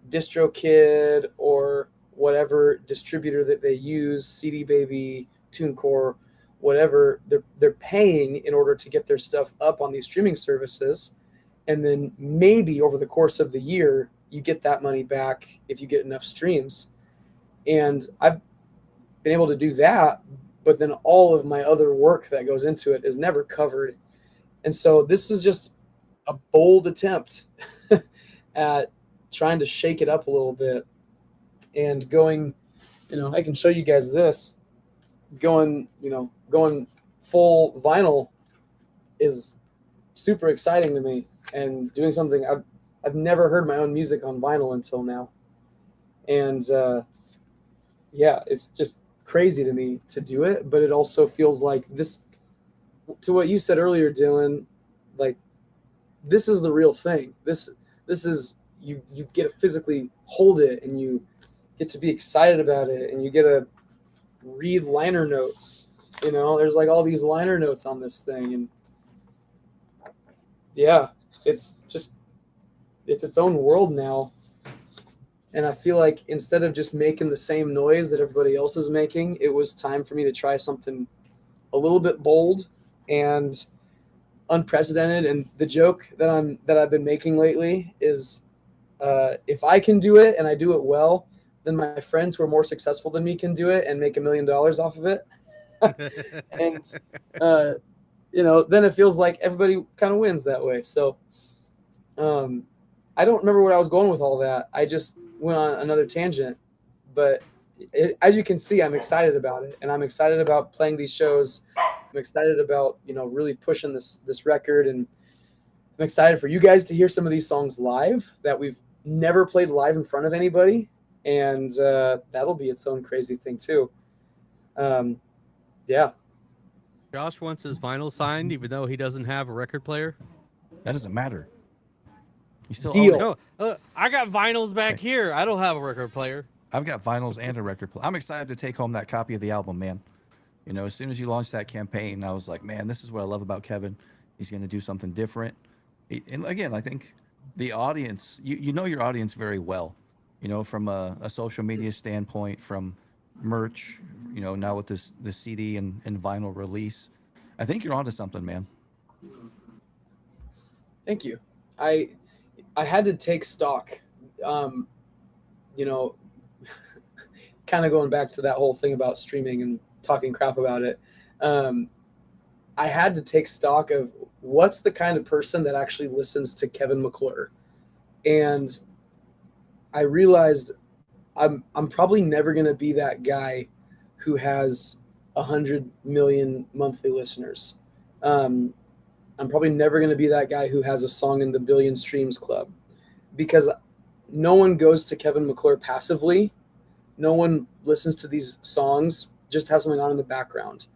DistroKid or whatever distributor that they use, CD Baby, TuneCore, whatever, they're paying in order to get their stuff up on these streaming services. And then maybe over the course of the year, you get that money back if you get enough streams. And I've been able to do that, but then all of my other work that goes into it is never covered. And so this is just a bold attempt at trying to shake it up a little bit and going, I can show you guys this, going full vinyl is super exciting to me, and doing something I've never heard my own music on vinyl until now. And it's just crazy to me to do it, but it also feels like this, to what you said earlier, Dillon, like this is the real thing. This is, you get to physically hold it, and you get to be excited about it, and you get to read liner notes. There's like all these liner notes on this thing, and it's its own world now. And I feel like instead of just making the same noise that everybody else is making, it was time for me to try something a little bit bold and unprecedented. And the joke that I've been making lately is if I can do it and I do it well, then my friends who are more successful than me can do it and make $1 million off of it. And, then it feels like everybody kind of wins that way. So I don't remember what I was going with all that. I just went on another tangent, but as you can see, I'm excited about it, and I'm excited about playing these shows. I'm excited about, really pushing this record, and I'm excited for you guys to hear some of these songs live that we've never played live in front of anybody, and that'll be its own crazy thing too. Yeah. Josh wants his vinyl signed, even though he doesn't have a record player. That doesn't matter. You still Deal. No, I got vinyls back here. I don't have a record player. I've got vinyls and a record player. I'm excited to take home that copy of the album, man. As soon as you launched that campaign, I was like, man, this is what I love about Kevin. He's going to do something different. And again, I think the audience, you know your audience very well, from a social media standpoint, from merch, now with the CD and vinyl release. I think you're onto something, man. Thank you. I had to take stock, kind of going back to that whole thing about streaming and talking crap about it. I had to take stock of what's the kind of person that actually listens to Kevin McClure. And I realized I'm probably never going to be that guy who has 100 million monthly listeners. I'm probably never going to be that guy who has a song in the billion streams club, because no one goes to Kevin McClure passively. No one listens to these songs just to have something on in the background.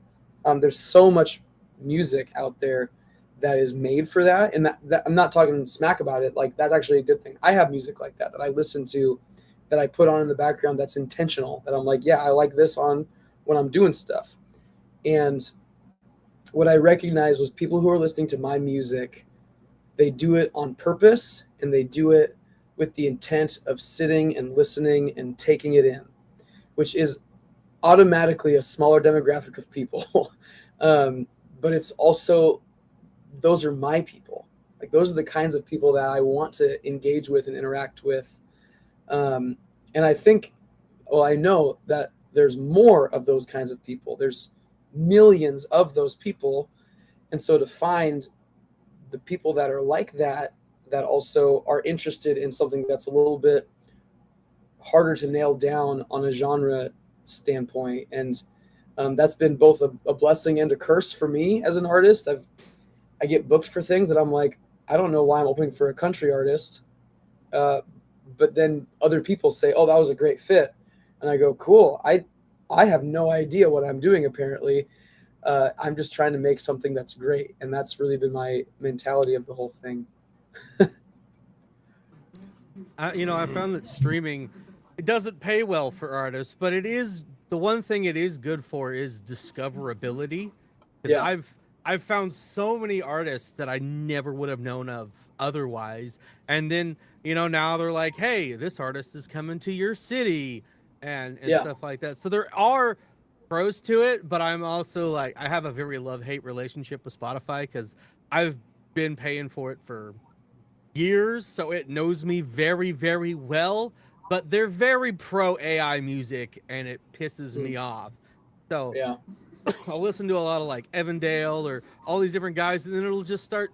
There's so much music out there that is made for that. And that I'm not talking smack about it. Like, that's actually a good thing. I have music like that I listen to, that I put on in the background, that's intentional, that I'm like, yeah, I like this on when I'm doing stuff. And what I recognized was people who are listening to my music, they do it on purpose, and they do it with the intent of sitting and listening and taking it in, which is automatically a smaller demographic of people. But it's also, those are my people. Like, those are the kinds of people that I want to engage with and interact with. And I think, I know that there's more of those kinds of people. There's millions of those people. And so to find the people that are like that also are interested in something that's a little bit harder to nail down on a genre standpoint. And that's been both a blessing and a curse for me as an artist. I get booked for things that I'm like, I don't know why I'm opening for a country artist. But then other people say, oh, that was a great fit. And I go, cool. I have no idea what I'm doing, apparently. I'm just trying to make something that's great. And that's really been my mentality of the whole thing. I found that streaming, it doesn't pay well for artists, but it is, the one thing it is good for is discoverability. Yeah. I've found so many artists that I never would have known of otherwise. And then, now they're like, hey, this artist is coming to your city and stuff like that. So there are pros to it, but I'm also like, I have a very love-hate relationship with Spotify, because I've been paying for it for years, so it knows me very, very well, but they're very pro AI music, and it pisses me off. So Yeah. I'll listen to a lot of like Evandale or all these different guys, and then it'll just start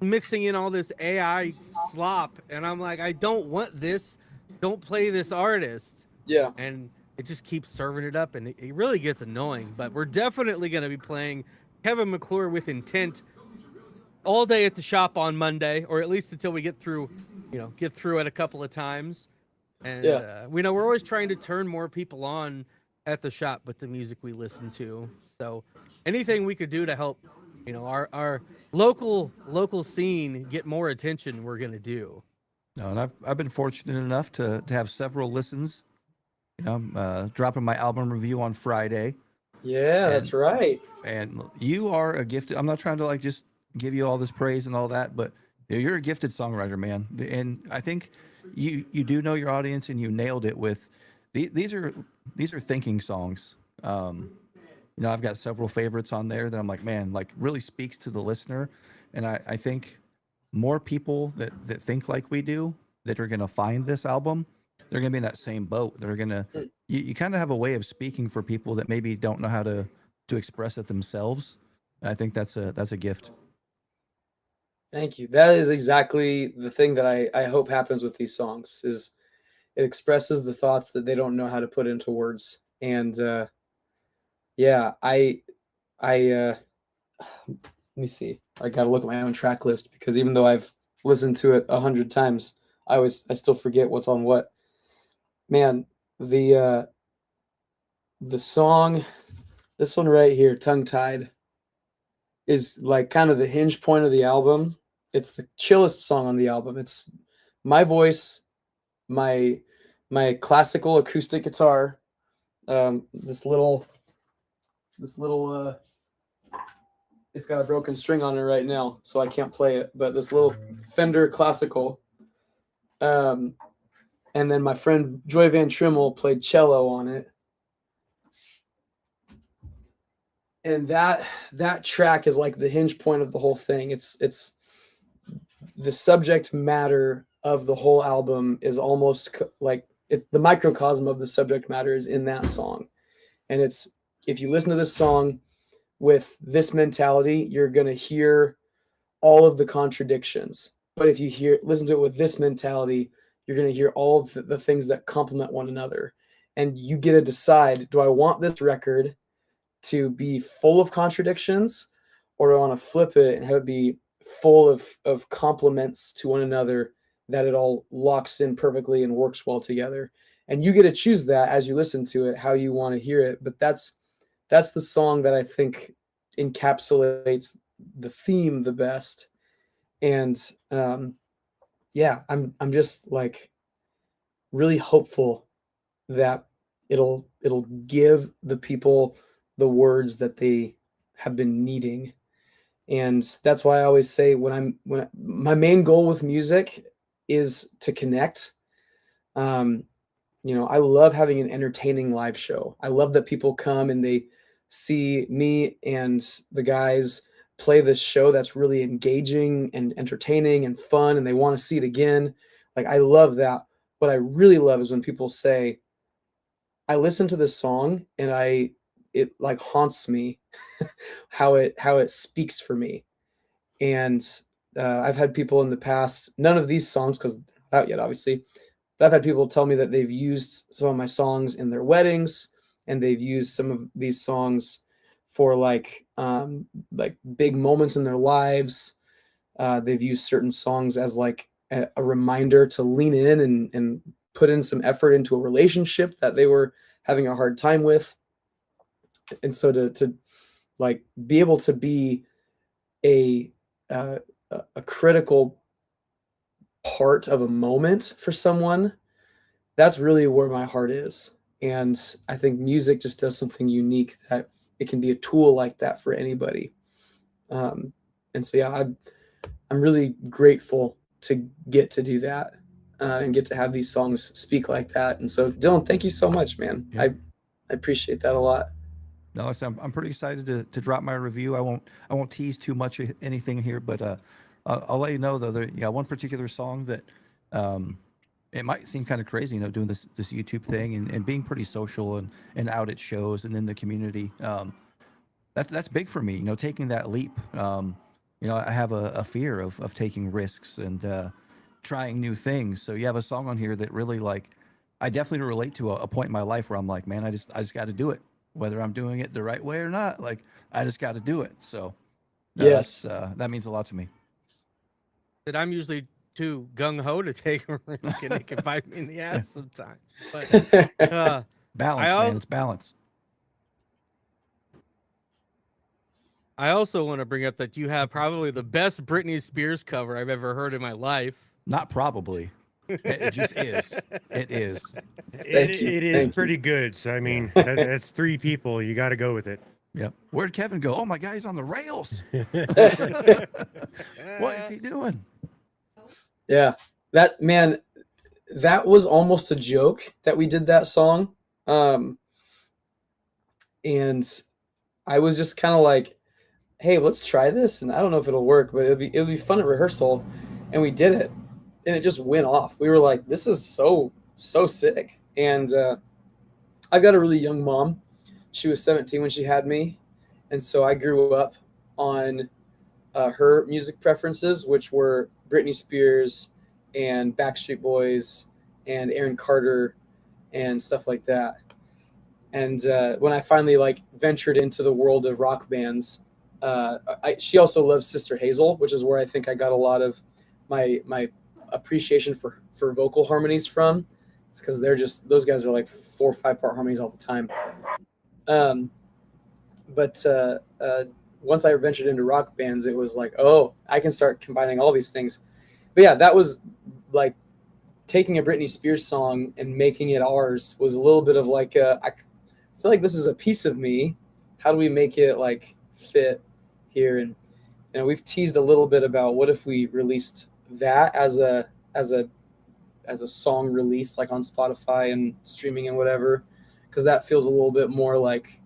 mixing in all this AI slop, and I'm like, I don't want this. Don't play this artist. Yeah. And it just keeps serving it up, and it really gets annoying. But we're definitely going to be playing Kevin McClure with intent all day at the shop on Monday, or at least until we get through it a couple of times. And we know we're always trying to turn more people on at the shop with the music we listen to. So anything we could do to help, our local scene get more attention, we're going to do. No, and I've been fortunate enough to have several listens. Dropping my album review on Friday. Yeah, that's right. And you are a gifted, I'm not trying to like just give you all this praise and all that, but you're a gifted songwriter, man. And I think you do know your audience, and you nailed it with these are thinking songs. I've got several favorites on there that I'm like, man, like really speaks to the listener. And I think more people that think like we do that are going to find this album, they're going to be in that same boat. They're going to, you kind of have a way of speaking for people that maybe don't know how to express it themselves. And I think that's a gift. Thank you. That is exactly the thing that I hope happens with these songs, is it expresses the thoughts that they don't know how to put into words. And yeah, let me see. I got to look at my own track list, because even though I've listened to it 100 times, I still forget what's on what. Man, the song, this one right here, Tongue Tied, is like kind of the hinge point of the album. It's the chillest song on the album. It's my voice, my classical acoustic guitar, this little it's got a broken string on it right now, so I can't play it, but this little Fender classical, and then my friend Joy Van Trimmel played cello on it. And that track is like the hinge point of the whole thing. It's the subject matter of the whole album is almost like it's the microcosm of the subject matter is in that song. And it's, if you listen to this song with this mentality, you're going to hear all of the contradictions. But if you listen to it with this mentality, you're going to hear all of the things that complement one another. And you get to decide, do I want this record to be full of contradictions, or do I want to flip it and have it be full of compliments to one another, that it all locks in perfectly and works well together? And you get to choose that as you listen to it, how you want to hear it. But that's the song that I think encapsulates the theme the best. And yeah, I'm just like really hopeful that it'll give the people the words that they have been needing. And that's why I always say when my main goal with music is to connect. I love having an entertaining live show. I love that people come and they see me and the guys play this show that's really engaging and entertaining and fun, and they want to see it again. Like, I love that. What I really love is when people say, I listen to this song and it like haunts me how it speaks for me. And I've had people in the past, none of these songs, because they're not out yet, obviously, but I've had people tell me that they've used some of my songs in their weddings, and they've used some of these songs for like big moments in their lives. They've used certain songs as like a reminder to lean in and put in some effort into a relationship that they were having a hard time with. And so to like be able to be a critical part of a moment for someone, that's really where my heart is. And I think music just does something unique, that it can be a tool like that for anybody. And so, yeah, I'm really grateful to get to do that and get to have these songs speak like that. And so, Dillon, thank you so much, man. Yeah. I appreciate that a lot. No, so I'm pretty excited to drop my review. I won't tease too much anything here, but I'll let you know though. One particular song that it might seem kind of crazy, doing this YouTube thing and being pretty social and out at shows and in the community. That's big for me. Taking that leap. I have a fear of taking risks and trying new things. So you have a song on here that really, like, I definitely relate to a point in my life where I'm like, man, I just got to do it. Whether I'm doing it the right way or not, like, I just got to do it. So yes, that means a lot to me. That I'm usually too gung-ho to take a risk, and it can bite me in the ass sometimes. But balance, man. It's balance. I also want to bring up that you have probably the best Britney Spears cover I've ever heard in my life. Not probably. It just is. It is. It is pretty good. So, I mean, that's three people. You got to go with it. Yep. Where'd Kevin go? Oh, my God, he's on the rails. What is he doing? Yeah. That was almost a joke that we did that song. And I was just kind of like, hey, let's try this. And I don't know if it'll work, but it'll be fun at rehearsal. And we did it. and it just went off. We were like, this is so sick. And I've got a really young mom. She was 17 when she had me, and so I grew up on her music preferences, which were Britney Spears and Backstreet Boys and Aaron Carter and stuff like that. And when I finally like ventured into the world of rock bands, she also loves Sister Hazel, which is where I think I got a lot of my appreciation for vocal harmonies from. It's because those guys are like 4 or 5 part harmonies all the time. But once I ventured into rock bands, it was like, oh, I can start combining all these things. But yeah, that was like taking a Britney Spears song and making it ours was a little bit of like, I feel like this is a piece of me. How do we make it like fit here? And we've teased a little bit about what if we released that as a song release, like on Spotify and streaming and whatever, because that feels a little bit more like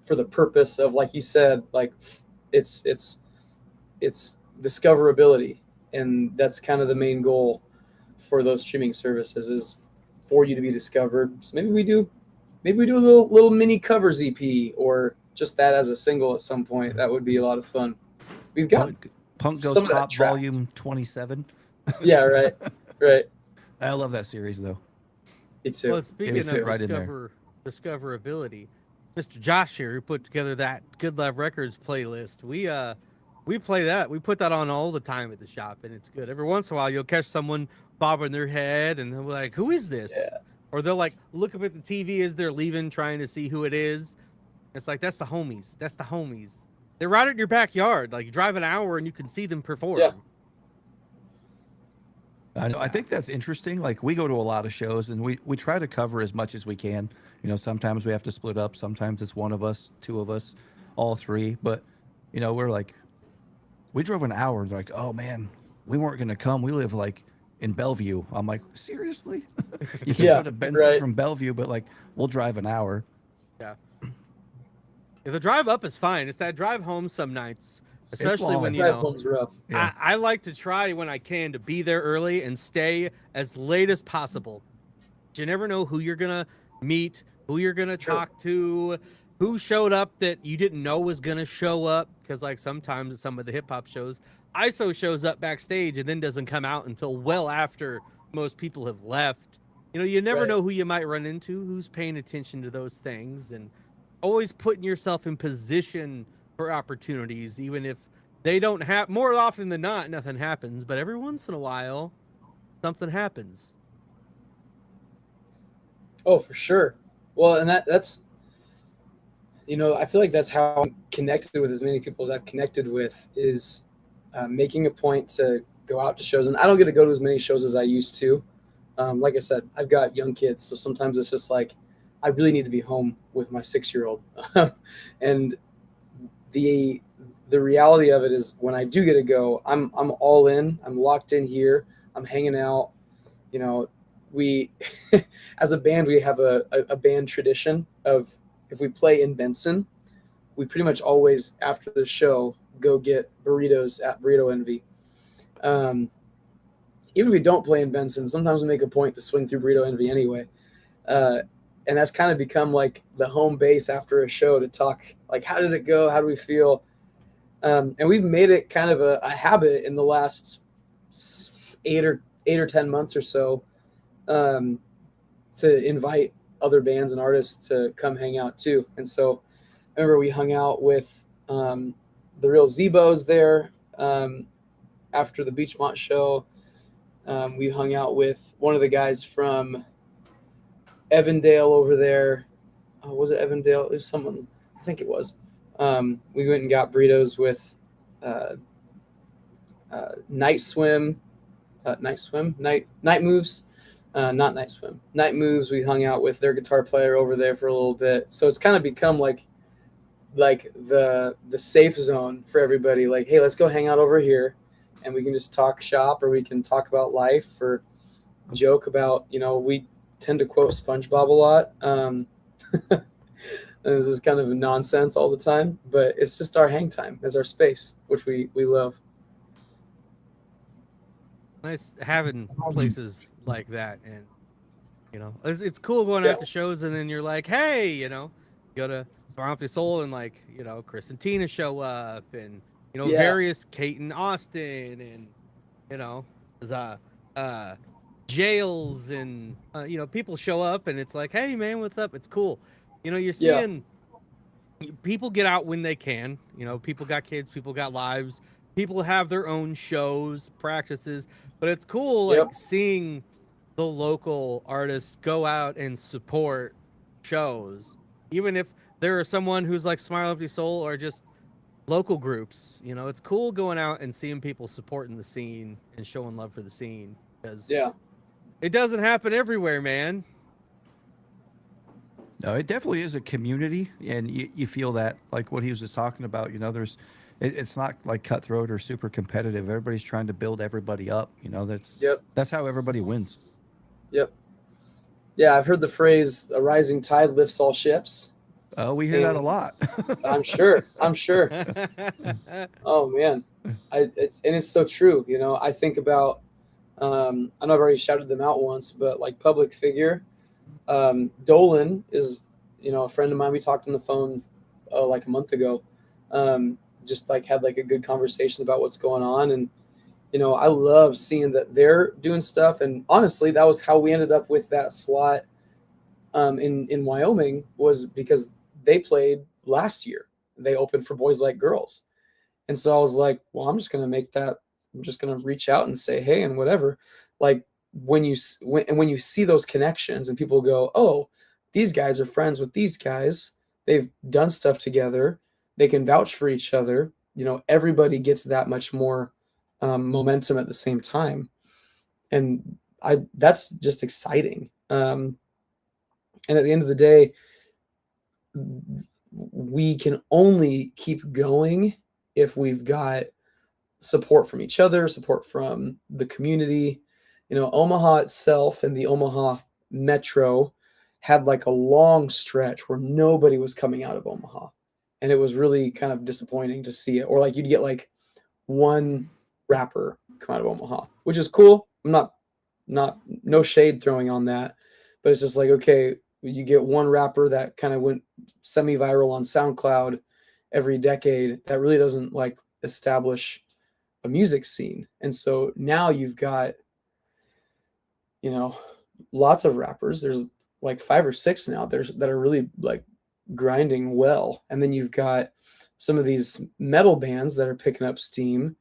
for the purpose of, like you said, like it's discoverability, and that's kind of the main goal for those streaming services, is for you to be discovered. So maybe we do a little mini covers EP, or just that as a single at some point. That would be a lot of fun. We've got Punk Goes some of that Pop tracked. Volume 27. Yeah, right. I love that series though. Me too. Well, speaking of right in there. discoverability, Mr. Josh here, who put together that Good Love Records playlist, we play that. We put that on all the time at the shop, and it's good. Every once in a while, you'll catch someone bobbing their head, and they'll be like, "Who is this?" Yeah. Or they'll like look up at the TV as they're leaving, trying to see who it is. It's like, that's the homies. That's the homies. They're right in your backyard. Like, you drive an hour and you can see them perform. Yeah. I know. I think that's interesting. Like, we go to a lot of shows, and we try to cover as much as we can. You know, sometimes we have to split up. Sometimes it's one of us, 2 of us, all 3. But, you know, we're like, we drove an hour. They're like, oh, man, we weren't going to come. We live, like, in Bellevue. I'm like, seriously? You can go to Benson from Bellevue, but, like, we'll drive an hour. Yeah. The drive up is fine. It's that drive home some nights, especially when, you drive know, home's rough. Yeah. I like to try when I can to be there early and stay as late as possible. You never know who you're going to meet, who you're going to talk to, who showed up that you didn't know was going to show up. Because, like, sometimes at some of the hip-hop shows, ISO shows up backstage and then doesn't come out until well after most people have left. You know, you never know who you might run into, who's paying attention to those things, and always putting yourself in position for opportunities, even if they don't have. More often than not, nothing happens, but every once in a while, something happens. Oh, for sure. Well, and that's, you know, I feel like that's how I'm connected with as many people as I've connected with, is making a point to go out to shows. And I don't get to go to as many shows as I used to. Like I said, I've got young kids, so sometimes it's just like, I really need to be home with my 6-year-old. And the reality of it is, when I do get to go, I'm all in. I'm locked in here. I'm hanging out. You know, we as a band, we have a band tradition of, if we play in Benson, we pretty much always, after the show, go get burritos at Burrito Envy. Even if we don't play in Benson, sometimes we make a point to swing through Burrito Envy anyway. And that's kind of become like the home base after a show, to talk, like, how did it go? How do we feel? And we've made it kind of a habit in the last 8 or 10 months or so, to invite other bands and artists to come hang out too. And so I remember we hung out with the Real Zebos there after the Beachmont show. We hung out with one of the guys from Evandale over there. Was it Evandale? It was someone, I think it was. We went and got burritos with Night Moves. Not Night Swim. Night Moves, we hung out with their guitar player over there for a little bit. So it's kind of become like the safe zone for everybody. Like, hey, let's go hang out over here, and we can just talk shop, or we can talk about life, or joke about, you know, we tend to quote SpongeBob a lot. And this is kind of nonsense all the time, but it's just our hang time. It's our space, which we love. nice having places like that, and it's cool going Yeah. out to shows, and then you're like, hey, go to Swamp Soul, and like, Chris and Tina show up, and Yeah. various Kate and Austin, and there's Jails, and people show up, and it's like, hey man, what's up? It's cool. You're seeing people get out when they can. People got kids, people got lives, people have their own shows, practices, but it's cool like seeing the local artists go out and support shows, even if there are someone who's like Smile Empty Soul or just local groups. It's cool going out and seeing people supporting the scene and showing love for the scene, because it doesn't happen everywhere, man. No, it definitely is a community, and you feel that, like what he was just talking about. It's not like cutthroat or super competitive. Everybody's trying to build everybody up. That's how everybody wins. Yep. Yeah, I've heard the phrase "a rising tide lifts all ships." Oh, we hear that a lot. I'm sure. Oh man, it's so true. I think about. I know I've already shouted them out once, but like public figure. Dolan is, a friend of mine. We talked on the phone like a month ago. Just like had like a good conversation about what's going on, and I love seeing that they're doing stuff. And honestly, that was how we ended up with that slot in Wyoming, was because they played last year. They opened for Boys Like Girls, and so I was like, well, I'm just gonna reach out and say hey and whatever. Like when you see those connections and people go, oh, these guys are friends with these guys, they've done stuff together, they can vouch for each other. Everybody gets that much more momentum at the same time, and that's just exciting. And at the end of the day, we can only keep going if we've got support from each other, support from the community. Omaha itself and the Omaha metro had like a long stretch where nobody was coming out of Omaha, and it was really kind of disappointing to see it. Or like you'd get like one rapper come out of Omaha, which is cool. I'm no shade throwing on that, but it's just like, okay, you get one rapper that kind of went semi-viral on SoundCloud every decade. That really doesn't like establish a music scene. And so now you've got, lots of rappers. There's like 5 or 6 now that are really like grinding well. And then you've got some of these metal bands that are picking up steam,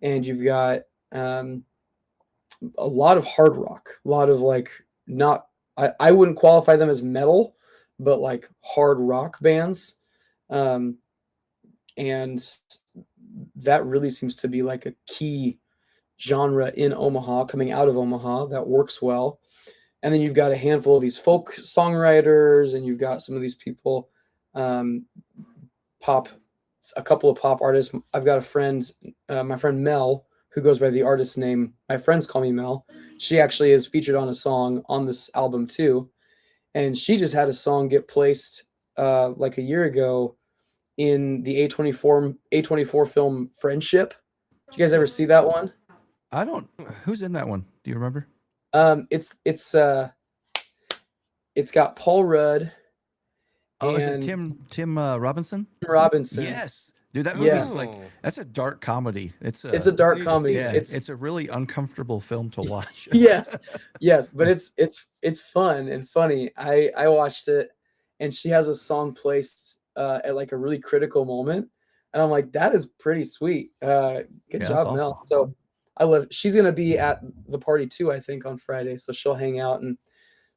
and you've got a lot of hard rock, a lot of like I wouldn't qualify them as metal, but like hard rock bands. And that really seems to be like a key genre in Omaha, coming out of Omaha, that works well. And then you've got a handful of these folk songwriters, and you've got some of these people, a couple of pop artists. I've got a friend, my friend Mel, who goes by the artist name, my friends call me Mel. She actually is featured on a song on this album too. And she just had a song get placed like a year ago in the A24 film Friendship. Did you guys ever see that one? I don't. Who's in that one? Do you remember? It's got Paul Rudd. Oh, is it Tim Robinson? Robinson. Yes, dude, that movie is like, that's a dark comedy. It's a dark comedy. Yeah, it's a really uncomfortable film to watch. yes, but it's fun and funny. I watched it, and she has a song placed at like a really critical moment, and I'm like, that is pretty sweet. Good job, awesome. Mel. So I love it. She's gonna be at the party too, I think, on Friday. So she'll hang out and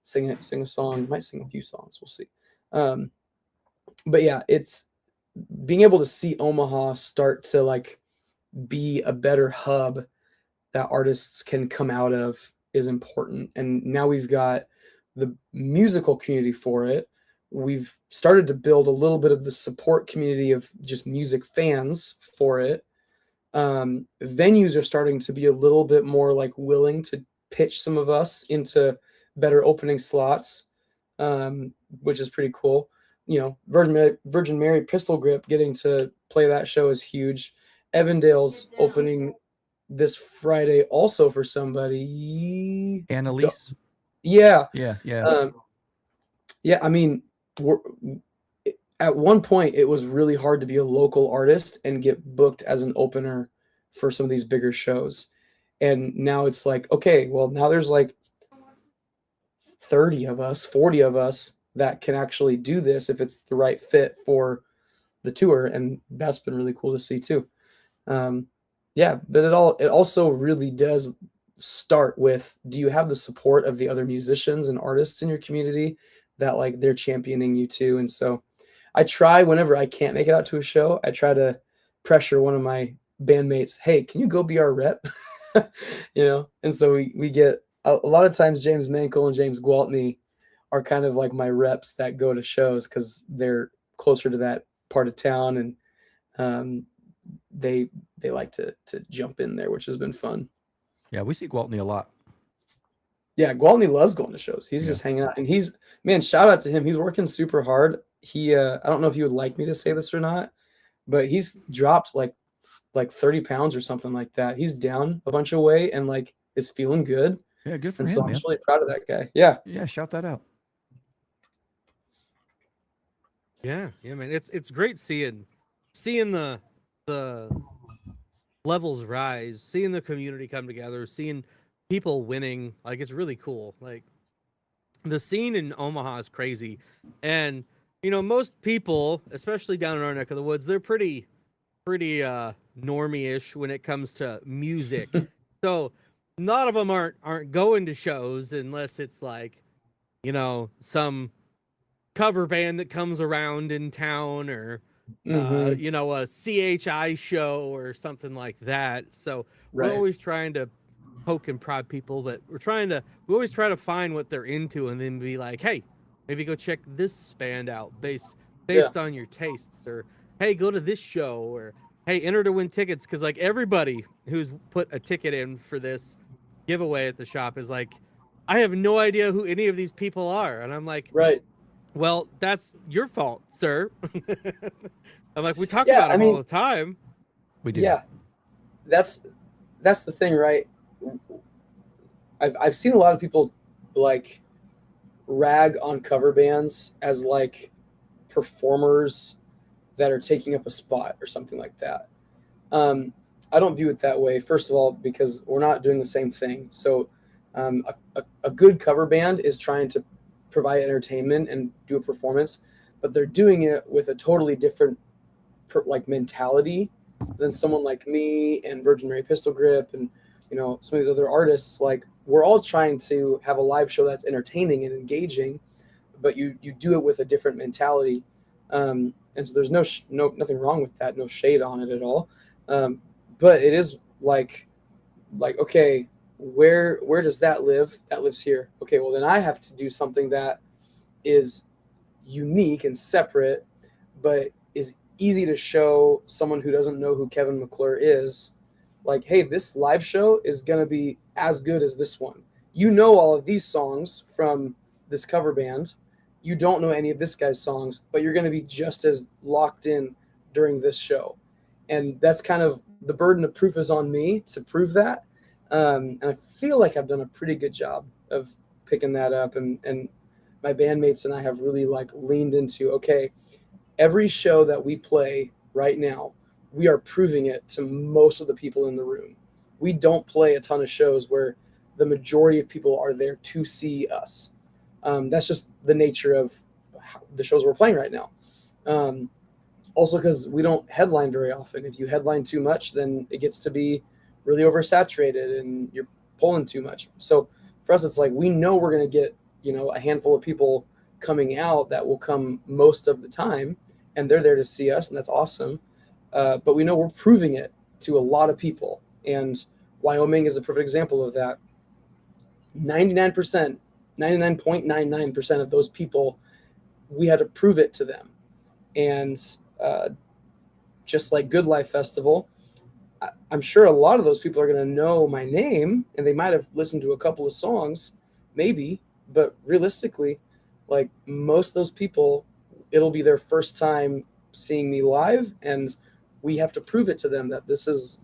sing a song. Might sing a few songs. We'll see. But yeah, it's being able to see Omaha start to like be a better hub that artists can come out of is important. And now we've got the musical community for it. We've started to build a little bit of the support community of just music fans for it. Venues are starting to be a little bit more like willing to pitch some of us into better opening slots, which is pretty cool. You know, Virgin Mary Pistol Grip getting to play that show is huge. Evandale's opening this Friday also for somebody. Annalise. Yeah. Yeah. Yeah. I mean, at one point it was really hard to be a local artist and get booked as an opener for some of these bigger shows. And now it's like, okay, well, now there's like 30 of us, 40 of us that can actually do this if it's the right fit for the tour. And that's been really cool to see too. Yeah, but it also really does start with, do you have the support of the other musicians and artists in your community that like they're championing you too? And so I try, whenever I can't make it out to a show, I try to pressure one of my bandmates, hey, can you go be our rep? And so we get a lot of times James Mankel and James Gwaltney are kind of like my reps that go to shows because they're closer to that part of town, and they like to jump in there, which has been fun. Yeah, we see Gwaltney a lot. Yeah, Gwaltney loves going to shows. He's just hanging out, and man, shout out to him. He's working super hard. I don't know if you would like me to say this or not, but he's dropped like 30 pounds or something like that. He's down a bunch of weight and like is feeling good. Yeah, good for and him, so man. I'm really proud of that guy. Yeah. Yeah, shout that out. Yeah, man. It's great seeing the levels rise, seeing the community come together, seeing people winning. Like, it's really cool. Like, the scene in Omaha is crazy. And, most people, especially down in our neck of the woods, they're pretty normie-ish when it comes to music. So a lot of them aren't going to shows unless it's like, some cover band that comes around in town, or a CHI show or something like that. So we're always trying to poke and prod people, but we always try to find what they're into and then be like, hey, maybe go check this band out based on your tastes, or hey, go to this show, or hey, enter to win tickets. Because like everybody who's put a ticket in for this giveaway at the shop is like, I have no idea who any of these people are. And I'm like, right. Well, that's your fault, sir. I'm like, we talk about them all the time. We do. Yeah. That's the thing, right? I've seen a lot of people like rag on cover bands as like performers that are taking up a spot or something like that. I don't view it that way. First of all, because we're not doing the same thing. So a good cover band is trying to provide entertainment and do a performance, but they're doing it with a totally different mentality than someone like me and Virgin Mary Pistol Grip and some of these other artists. Like, we're all trying to have a live show that's entertaining and engaging, but you do it with a different mentality. And so there's nothing wrong with that, no shade on it at all. But it is like, okay, where does that live? That lives here. Okay, well then I have to do something that is unique and separate, but is easy to show someone who doesn't know who Kevin McClure is. Like, hey, this live show is going to be as good as this one. All of these songs from this cover band. You don't know any of this guy's songs, but you're going to be just as locked in during this show. And that's kind of the burden of proof is on me to prove that. And I feel like I've done a pretty good job of picking that up. And my bandmates and I have really like leaned into, okay, every show that we play right now, we are proving it to most of the people in the room. We don't play a ton of shows where the majority of people are there to see us. That's just the nature of the shows we're playing right now. Also because we don't headline very often. If you headline too much, then it gets to be really oversaturated and you're pulling too much. So for us, it's like, we know we're going to get, a handful of people coming out that will come most of the time, and they're there to see us, and that's awesome. But we know we're proving it to a lot of people. And Wyoming is a perfect example of that. 99.99% of those people, we had to prove it to them. And just like Good Life Festival, I'm sure a lot of those people are going to know my name, and they might have listened to a couple of songs, maybe, but realistically, like most of those people, it'll be their first time seeing me live, and we have to prove it to them that this is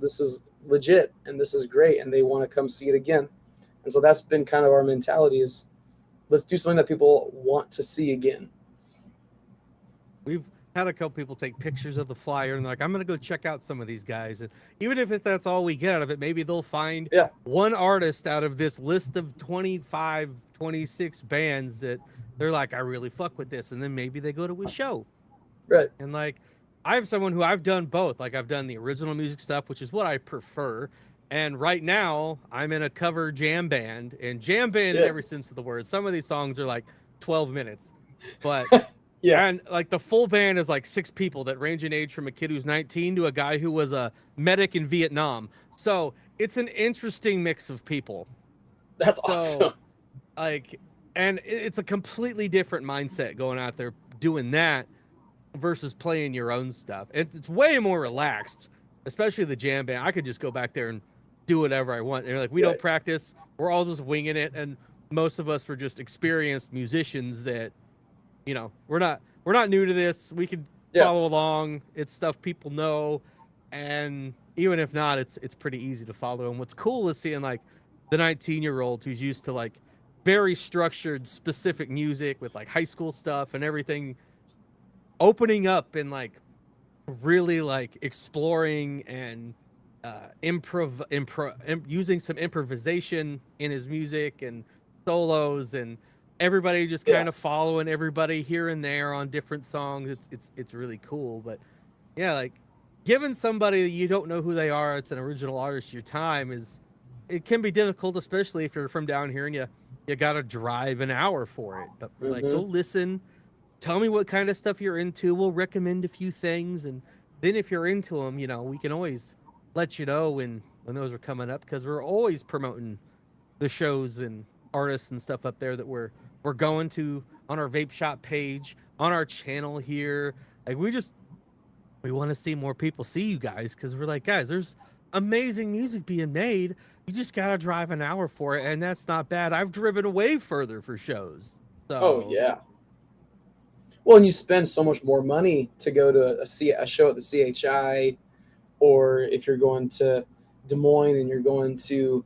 legit and this is great, and they want to come see it again. And so that's been kind of our mentality, is let's do something that people want to see again. We've had a couple people take pictures of the flyer and they're like, I'm going to go check out some of these guys. And even if that's all we get out of it, maybe they'll find one artist out of this list of 25, 26 bands that they're like, I really fuck with this. And then maybe they go to a show. Right. And like, I'm someone who I've done both. Like I've done the original music stuff, which is what I prefer. And right now I'm in a cover jam band, and jam band in every sense of the word. Some of these songs are like 12 minutes, but and like the full band is like 6 people that range in age from a kid who's 19 to a guy who was a medic in Vietnam. So it's an interesting mix of people. That's awesome. Like, and it's a completely different mindset going out there doing that versus playing your own stuff. It's way more relaxed, especially the jam band. I could just go back there and do whatever I want. And like, we don't practice. We're all just winging it. And most of us were just experienced musicians that, you know, we're not new to this. We can follow along. It's stuff people know. And even if not, it's pretty easy to follow. And what's cool is seeing like the 19-year-old who's used to like very structured, specific music with like high school stuff and everything, opening up and like really like exploring and using some improvisation in his music and solos, and everybody just kind of following everybody here and there on different songs. It's really cool. But yeah, like giving somebody that you don't know who they are, it's an original artist, your time it can be difficult, especially if you're from down here and you gotta drive an hour for it. But like, go listen, tell me what kind of stuff you're into. We'll recommend a few things, and then if you're into them, you know, we can always let you know when those are coming up, because we're always promoting the shows and artists and stuff up there that we're going to on our Vape Shop page, on our channel here. Like we want to see more people see you guys, because we're like, guys, there's amazing music being made. You just gotta drive an hour for it, and that's not bad. I've driven way further for shows. So. Oh yeah. Well, and you spend so much more money to go to a show at the CHI, or if you're going to Des Moines and you're going to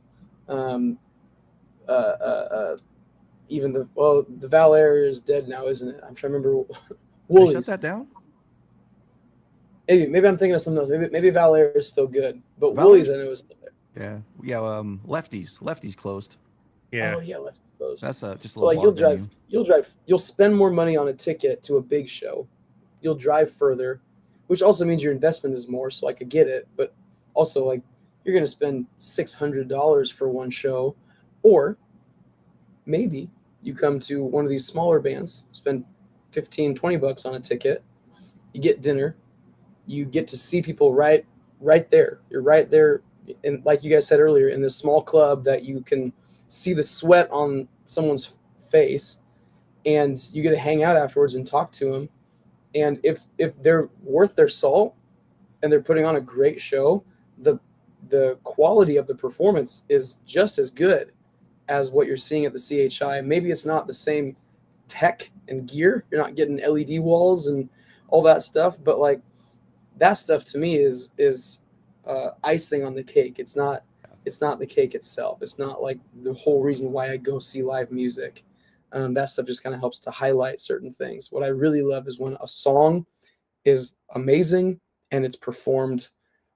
even the Val Air is dead now, isn't it? I'm trying to remember. Woolies. Shut that down? Maybe I'm thinking of something else. Maybe Val Air is still good, but Woolies I know is still there. Yeah. Lefty's closed. Yeah. Oh yeah, Lefty's closed. That's just a little. Like you'll spend more money on a ticket to a big show. You'll drive further, which also means your investment is more. So I could get it, but also like you're gonna spend $600 for one show, or maybe you come to one of these smaller bands, spend $15-20 on a ticket, you get dinner, you get to see people right there. You're right there, and like you guys said earlier, in this small club that you can see the sweat on someone's face, and you get to hang out afterwards and talk to them. And if they're worth their salt and they're putting on a great show, the quality of the performance is just as good as what you're seeing at the CHI. Maybe it's not the same tech and gear. You're not getting LED walls and all that stuff, but like that stuff to me is icing on the cake. It's not the cake itself. It's not like the whole reason why I go see live music. That stuff just kind of helps to highlight certain things. What I really love is when a song is amazing and it's performed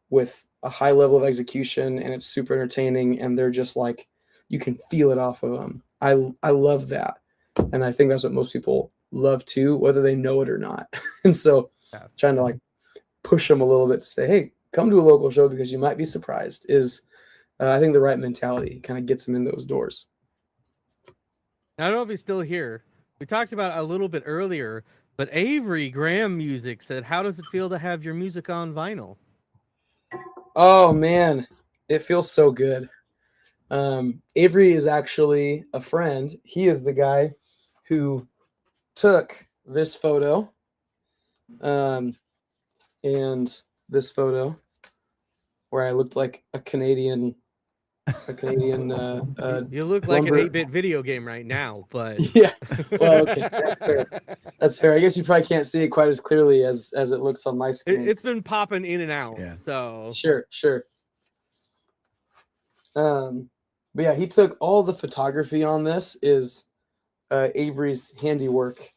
with a high level of execution and it's super entertaining, and they're just like, you can feel it off of them. I love that. And I think that's what most people love too, whether they know it or not. And so trying to like push them a little bit to say, hey, come to a local show because you might be surprised is, I think, the right mentality. Kind of gets them in those doors. I don't know if he's still here. We talked about it a little bit earlier, but Avery Graham Music said, how does it feel to have your music on vinyl? Oh man, it feels so good. Avery is actually a friend. He is the guy who took this photo, and this photo where I looked like a Canadian. You look like an 8-bit video game right now, but yeah. Well, okay, that's fair. That's fair. I guess you probably can't see it quite as clearly as it looks on my screen. It's been popping in and out. Yeah. So sure. But yeah, he took all the photography on this is Avery's handiwork,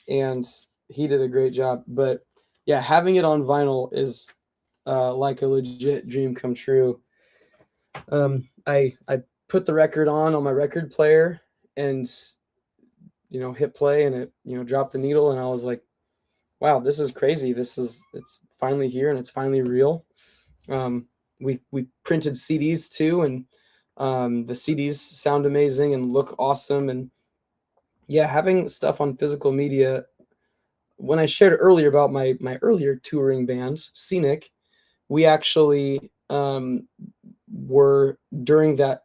and he did a great job. But yeah, having it on vinyl is like a legit dream come true. I put the record on my record player and hit play, and it dropped the needle, and I was like, wow, this is crazy. It's finally here and it's finally real. We printed CDs too, and the CDs sound amazing and look awesome. And yeah, having stuff on physical media. When I shared earlier about my earlier touring band, Scenic, we actually were during that.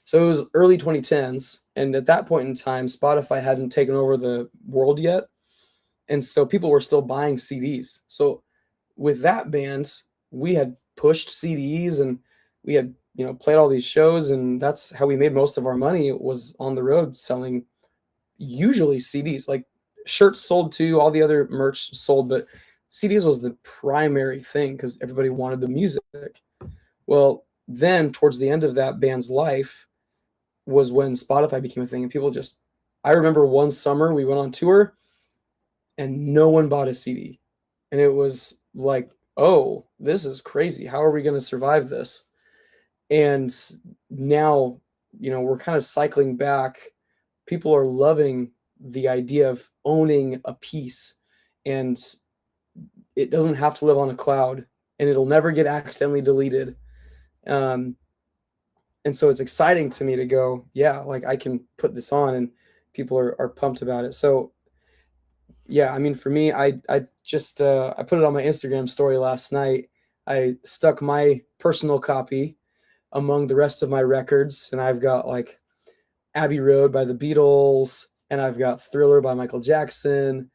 So it was early 2010s, and at that point in time, Spotify hadn't taken over the world yet, and so people were still buying CDs. So with that band, we had pushed CDs, and we had played all these shows, and that's how we made most of our money, was on the road selling usually CDs. Like shirts sold too, all the other merch sold, but CDs was the primary thing because everybody wanted the music. Well, then towards the end of that band's life was when Spotify became a thing, and people just, I remember one summer we went on tour and no one bought a CD. And it was like, oh, this is crazy. How are we going to survive this? And now, we're kind of cycling back. People are loving the idea of owning a piece, and it doesn't have to live on a cloud, and it'll never get accidentally deleted. And so it's exciting to me to go, yeah, like I can put this on and people are pumped about it. So yeah, I mean, for me, I just, I put it on my Instagram story last night. I stuck my personal copy among the rest of my records, and I've got like Abbey Road by the Beatles, and I've got Thriller by Michael Jackson,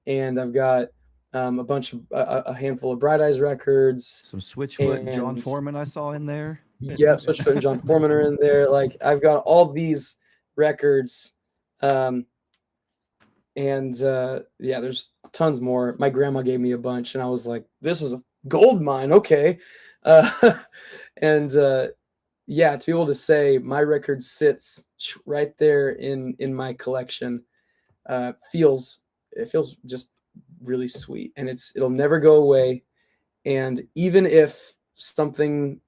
and I've got a handful of Bright Eyes records. Some Switchfoot and John Foreman I saw in there. Yeah, Switchfoot and John Foreman are in there. Like I've got all these records, and yeah, there's tons more. My grandma gave me a bunch, and I was like, "This is a gold mine." Okay, and yeah, to be able to say my record sits right there in my collection, feels just really sweet, and it'll never go away. And even if something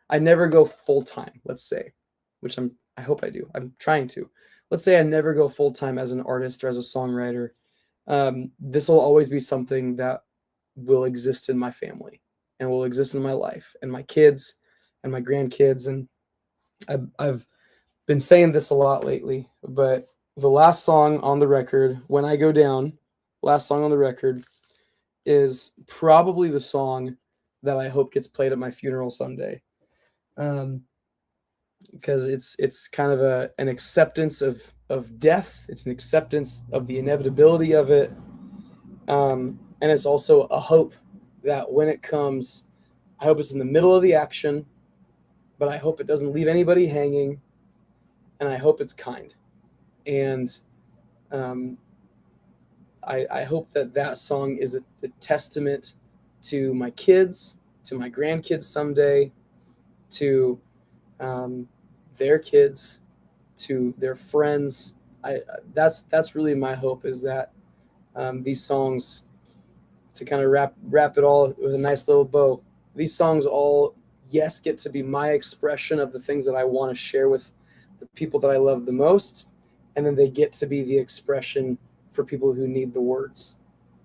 I never go full time, let's say, which I hope I do. I'm trying to. Let's say I never go full time as an artist or as a songwriter. This will always be something that will exist in my family and will exist in my life and my kids and my grandkids. And I've been saying this a lot lately, but the last song on the record, When I Go Down, last song on the record, is probably the song that I hope gets played at my funeral someday. Because it's kind of an acceptance of death. It's an acceptance of the inevitability of it. And it's also a hope that when it comes, I hope it's in the middle of the action, but I hope it doesn't leave anybody hanging, and I hope it's kind. And I hope that song is a testament to my kids, to my grandkids someday, to their kids, to their friends. That's really my hope, is that these songs, to kind of wrap it all with a nice little bow, these songs all, yes, get to be my expression of the things that I want to share with the people that I love the most, and then they get to be the expression for people who need the words.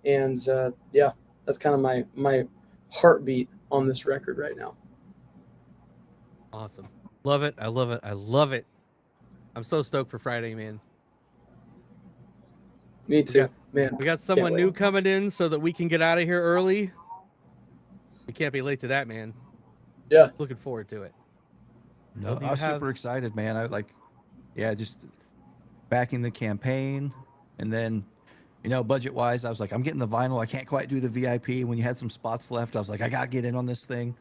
And yeah, that's kind of my heartbeat on this record right now. Awesome. Love it. I love it. I love it. I'm so stoked for Friday, man. Me too, man. We got someone new coming in so that we can get out of here early. We can't be late to that, man. Yeah. Looking forward to it. No, I'm super excited, man. Just backing the campaign, and then, budget-wise, I was like, I'm getting the vinyl. I can't quite do the VIP. When you had some spots left, I was like, I gotta get in on this thing.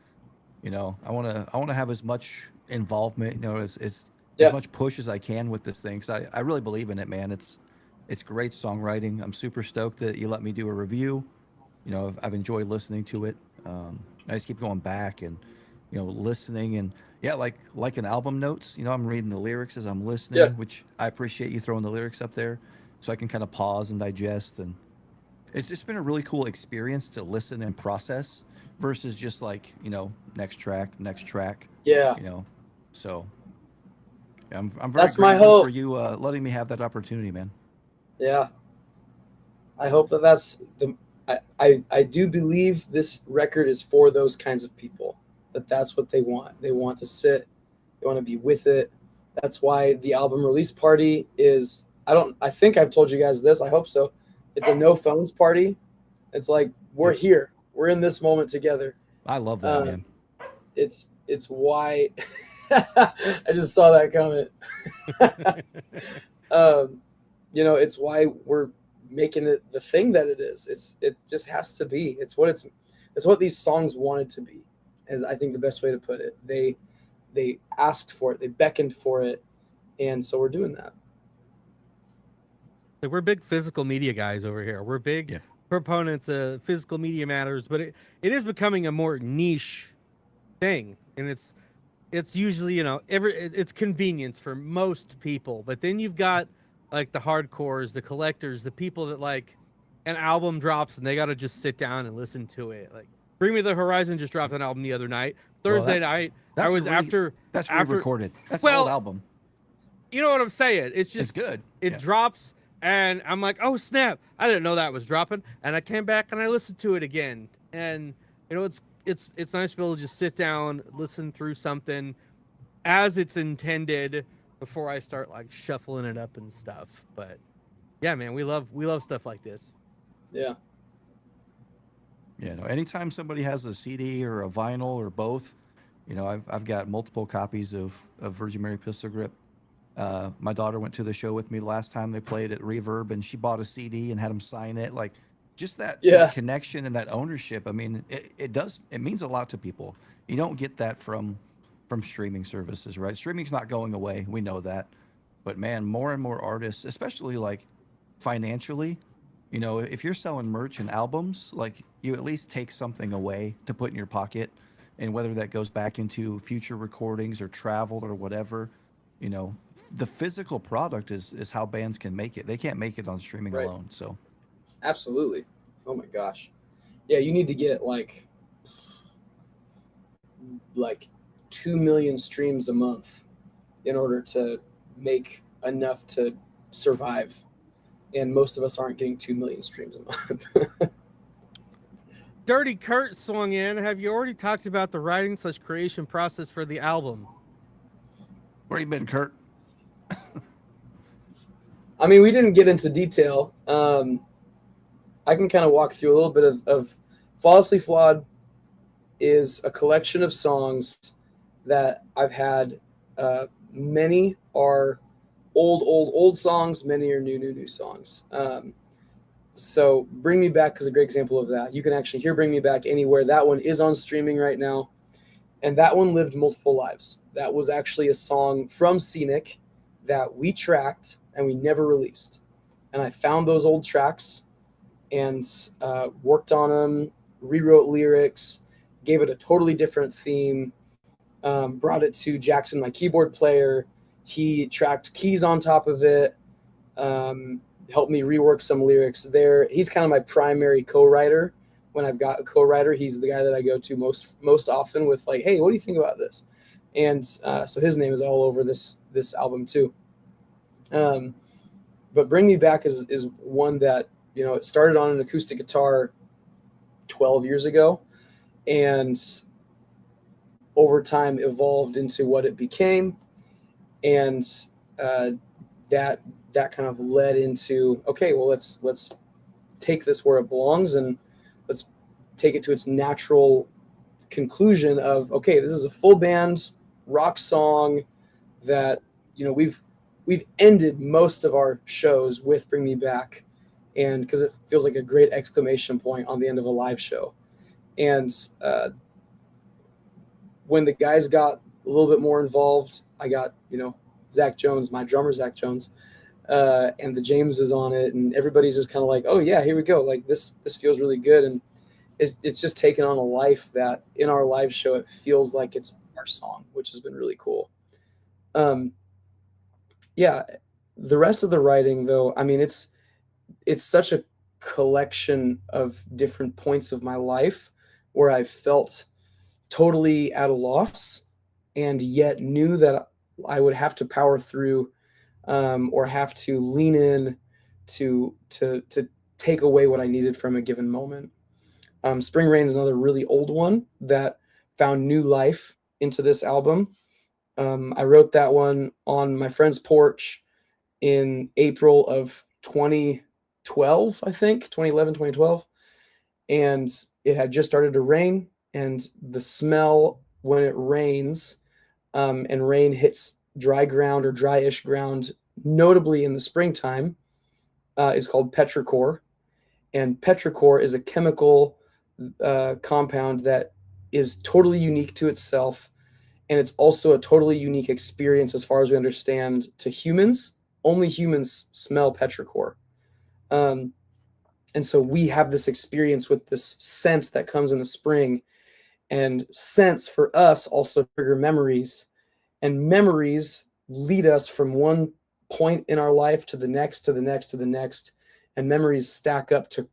I want to have as much involvement, as much push as I can with this thing. So I really believe in it, man. It's great songwriting. I'm super stoked that you let me do a review. I've enjoyed listening to it. I just keep going back and listening, and Yeah, like an album notes. I'm reading the lyrics as I'm listening, which I appreciate you throwing the lyrics up there, so I can kind of pause and digest. And it's just been a really cool experience to listen and process versus just next track. Yeah. So I'm very That's my grateful hope. for you letting me have that opportunity, man. Yeah. I hope that's I do believe this record is for those kinds of people. That's what they want. They want to sit. They want to be with it. That's why the album release party is. I think I've told you guys this. I hope so. It's a no phones party. It's like we're here. We're in this moment together. I love that, man. It's why I just saw that comment. It's why we're making it the thing that it is. It just has to be. It's what these songs wanted to be, is I think the best way to put it. They asked for it, they beckoned for it, and so we're doing that. We're big physical media guys over here. We're big proponents of physical media matters, but it is becoming a more niche thing, and it's usually it's convenience for most people. But then you've got like the hardcores, the collectors, the people that like an album drops and they got to just sit down and listen to it. Like Bring Me the Horizon just dropped an album the other night, Thursday night. That's after recorded. That's an old album. You know what I'm saying? It's just good. It drops. And I'm like, oh snap! I didn't know that was dropping. And I came back and I listened to it again. And it's nice to be able to just sit down, listen through something as it's intended before I start like shuffling it up and stuff. But yeah, man, we love stuff like this. Yeah. Yeah. No. Anytime somebody has a CD or a vinyl or both, I've got multiple copies of Virgin Mary Pistol Grip. My daughter went to the show with me last time they played at Reverb, and she bought a CD and had them sign it. Like, just that connection and that ownership. I mean, it means a lot to people. You don't get that from streaming services, right? Streaming's not going away. We know that. But man, more and more artists, especially like financially, if you're selling merch and albums, like you at least take something away to put in your pocket, and whether that goes back into future recordings or travel or whatever, the physical product is how bands can make it. They can't make it on streaming alone. So absolutely. Oh my gosh. Yeah, you need to get like 2 million streams a month in order to make enough to survive. And most of us aren't getting 2 million streams a month. Dirty Kurt swung in. Have you already talked about the writing/creation process for the album? Where you been, Kurt? I mean, we didn't get into detail. I can kind of walk through a little bit of Flawlessly Flawed is a collection of songs that I've had. Many are old songs. Many are new songs. So Bring Me Back is a great example of that. You can actually hear Bring Me Back anywhere. That one is on streaming right now. And that one lived multiple lives. That was actually a song from Scenic that we tracked and we never released. And I found those old tracks and worked on them, rewrote lyrics, gave it a totally different theme, brought it to Jackson, my keyboard player. He tracked keys on top of it, helped me rework some lyrics there. He's kind of my primary co-writer. When I've got a co-writer, he's the guy that I go to most often with like, hey, what do you think about this? And so his name is all over this album too. But Bring Me Back is one that, it started on an acoustic guitar 12 years ago, and over time evolved into what it became. And that kind of led into, okay, well, let's take this where it belongs and let's take it to its natural conclusion of, okay, this is a full band rock song that, we've ended most of our shows with Bring Me Back, and because it feels like a great exclamation point on the end of a live show. And when the guys got a little bit more involved, I got, Zach Jones, my drummer, Zach Jones, and the James is on it, and everybody's just kind of like, oh yeah, here we go. Like this feels really good. And it's just taken on a life that in our live show, it feels like it's our our song, which has been really cool. Yeah, the rest of the writing, though, I mean, it's such a collection of different points of my life where I felt totally at a loss and yet knew that I would have to power through, or have to lean in to take away what I needed from a given moment. Spring Rain is another really old one that found new life into this album. I wrote that one on my friend's porch in April of 2012, I think, 2011, 2012. And it had just started to rain, and the smell when it rains, and rain hits dry ground or dryish ground, notably in the springtime, is called petrichor. And petrichor is a chemical compound that is totally unique to itself. And it's also a totally unique experience as far as we understand to humans. Only humans smell petrichor. And so we have this experience with this scent that comes in the spring. And scents for us also trigger memories. And memories lead us from one point in our life to the next, to the next, to the next. And memories stack up to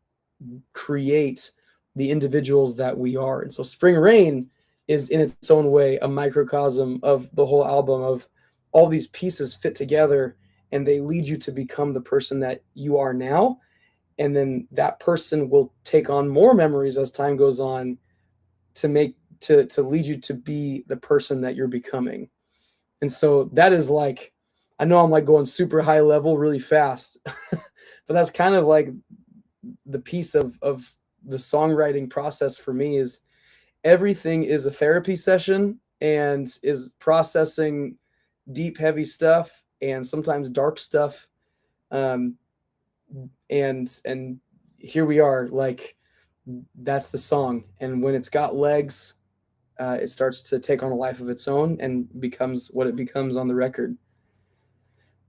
create the individuals that we are. And so Spring Rain is in its own way a microcosm of the whole album, of all these pieces fit together and they lead you to become the person that you are now. And then that person will take on more memories as time goes on to lead you to be the person that you're becoming. And so that is like, I know I'm like going super high level really fast, but that's kind of like the piece of the songwriting process for me. Is everything is a therapy session and is processing deep, heavy stuff and sometimes dark stuff. And here we are, like, that's the song. And when it's got legs, it starts to take on a life of its own and becomes what it becomes on the record.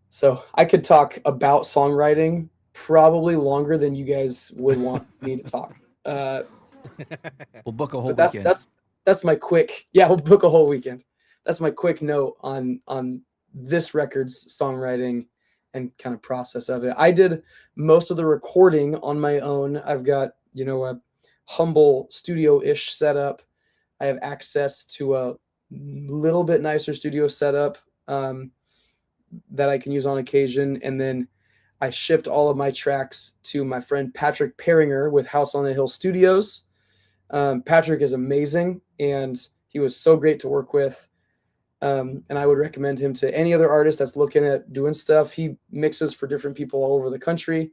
So I could talk about songwriting probably longer than you guys would want me to talk. We'll book a whole but weekend. That's my quick, we'll book a whole weekend. That's my quick note on this record's songwriting and kind of process of it. I did most of the recording on my own. I've got, a humble studio-ish setup. I have access to a little bit nicer studio setup that I can use on occasion. And then I shipped all of my tracks to my friend Patrick Perringer with House on the Hill Studios. Patrick is amazing, and he was so great to work with. And I would recommend him to any other artist that's looking at doing stuff. He mixes for different people all over the country.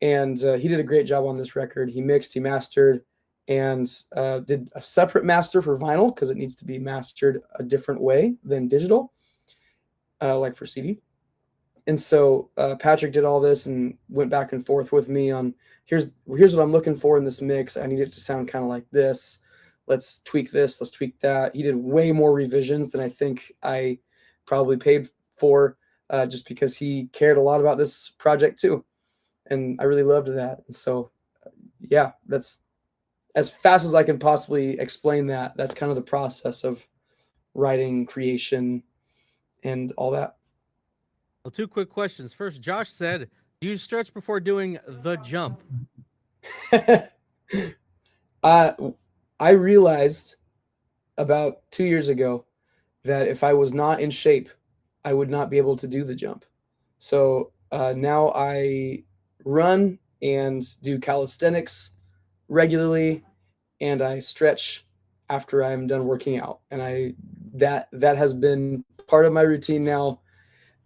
And he did a great job on this record. He mixed, he mastered, and did a separate master for vinyl because it needs to be mastered a different way than digital, like for CD. And so Patrick did all this and went back and forth with me on, here's what I'm looking for in this mix. I need it to sound kind of like this. Let's tweak this. Let's tweak that. He did way more revisions than I think I probably paid for, just because he cared a lot about this project too. And I really loved that. And so, that's as fast as I can possibly explain that. That's kind of the process of writing, creation, and all that. Well, two quick questions. First, Josh said, do you stretch before doing the jump? I realized about 2 years ago that if I was not in shape, I would not be able to do the jump. So now I run and do calisthenics regularly, and I stretch after I'm done working out. And that has been part of my routine now,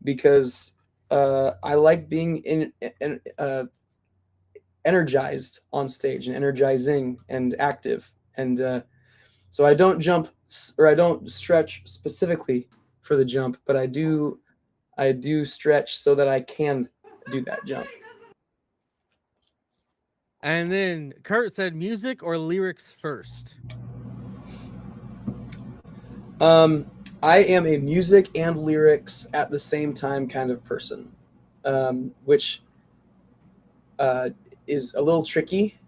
because I like being energized on stage and energizing and active. And so I don't jump, or I don't stretch specifically for the jump, but I do stretch so that I can do that jump. And then Kurt said, music or lyrics first? I am a music and lyrics at the same time kind of person, which is a little tricky.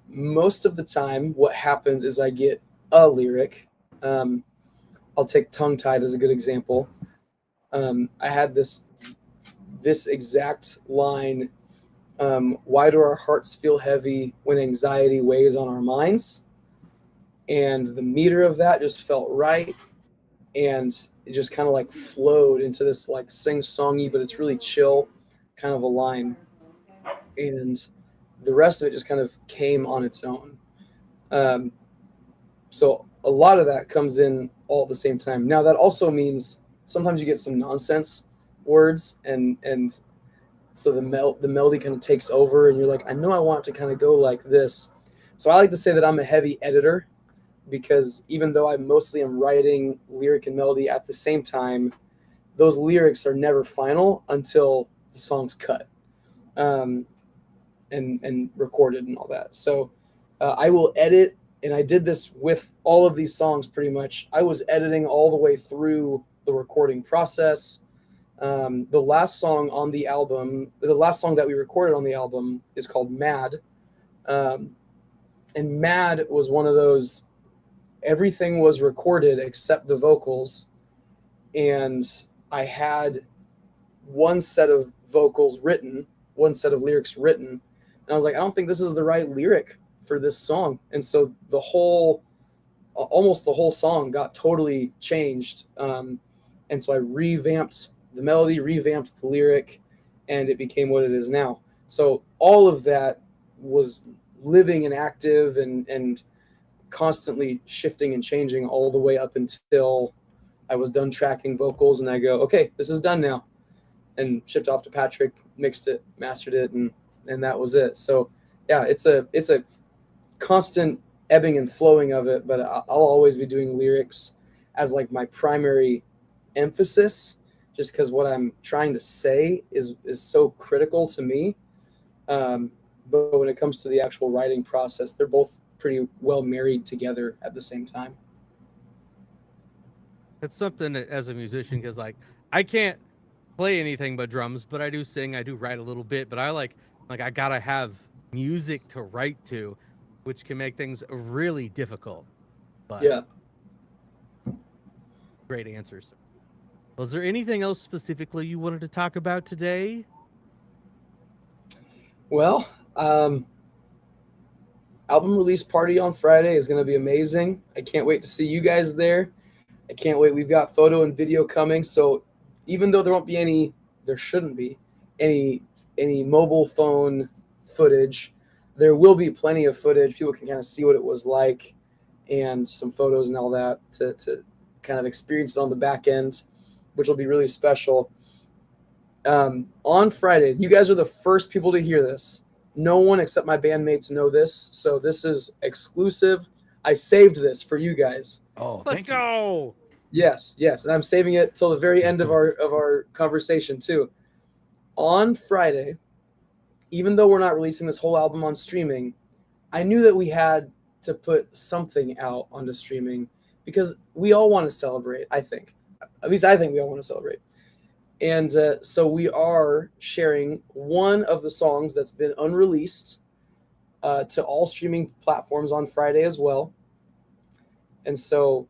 Most of the time, what happens is I get a lyric, I'll take Tongue Tied as a good example. I had this exact line. Why do our hearts feel heavy when anxiety weighs on our minds? And the meter of that just felt right. And it just kind of like flowed into this like sing-songy, but it's really chill kind of a line. And the rest of it just kind of came on its own. So a lot of that comes in all at the same time. Now that also means sometimes you get some nonsense words, and so the melody kind of takes over, and you're like, I know I want it to kind of go like this. So I like to say that I'm a heavy editor, because even though I mostly am writing lyric and melody at the same time, those lyrics are never final until the song's cut and recorded and all that. So I will edit, and I did this with all of these songs pretty much. I was editing all the way through the recording process. The last song on the album, the last song that we recorded on the album is called Mad. And Mad was one of those, everything was recorded except the vocals. And I had one set of vocals written, one set of lyrics written. And I was like, I don't think this is the right lyric for this song. And so almost the whole song got totally changed. And so I revamped the melody, revamped the lyric, and it became what it is now. So all of that was living and active and constantly shifting and changing all the way up until I was done tracking vocals, and I go, okay, this is done now, and shipped off to Patrick, mixed it, mastered it, and that was it. So yeah, it's a constant ebbing and flowing of it, but I'll always be doing lyrics as like my primary emphasis, just because what I'm trying to say is so critical to me. But when it comes to the actual writing process, they're both pretty well married together at the same time. It's something that, as a musician, because like I can't play anything but drums, but I do sing, I do write a little bit, but I like I gotta have music to write to, which can make things really difficult. But yeah, great answers. Was there anything else specifically you wanted to talk about today? Well, album release party on Friday is going to be amazing. I can't wait to see you guys there. I can't wait. We've got photo and video coming. So even though there shouldn't be any mobile phone footage, there will be plenty of footage. People can kind of see what it was like, and some photos and all that to kind of experience it on the back end, which will be really special. On Friday, you guys are the first people to hear this. No one except my bandmates know this, so this is exclusive. I saved this for you guys. Oh, let's go. Yes, and I'm saving it till the very end of our conversation too. On Friday, even though we're not releasing this whole album on streaming, I knew that we had to put something out onto streaming because we all want to celebrate, I think. At least I think we all want to celebrate. And so we are sharing one of the songs that's been unreleased to all streaming platforms on Friday as well. And so,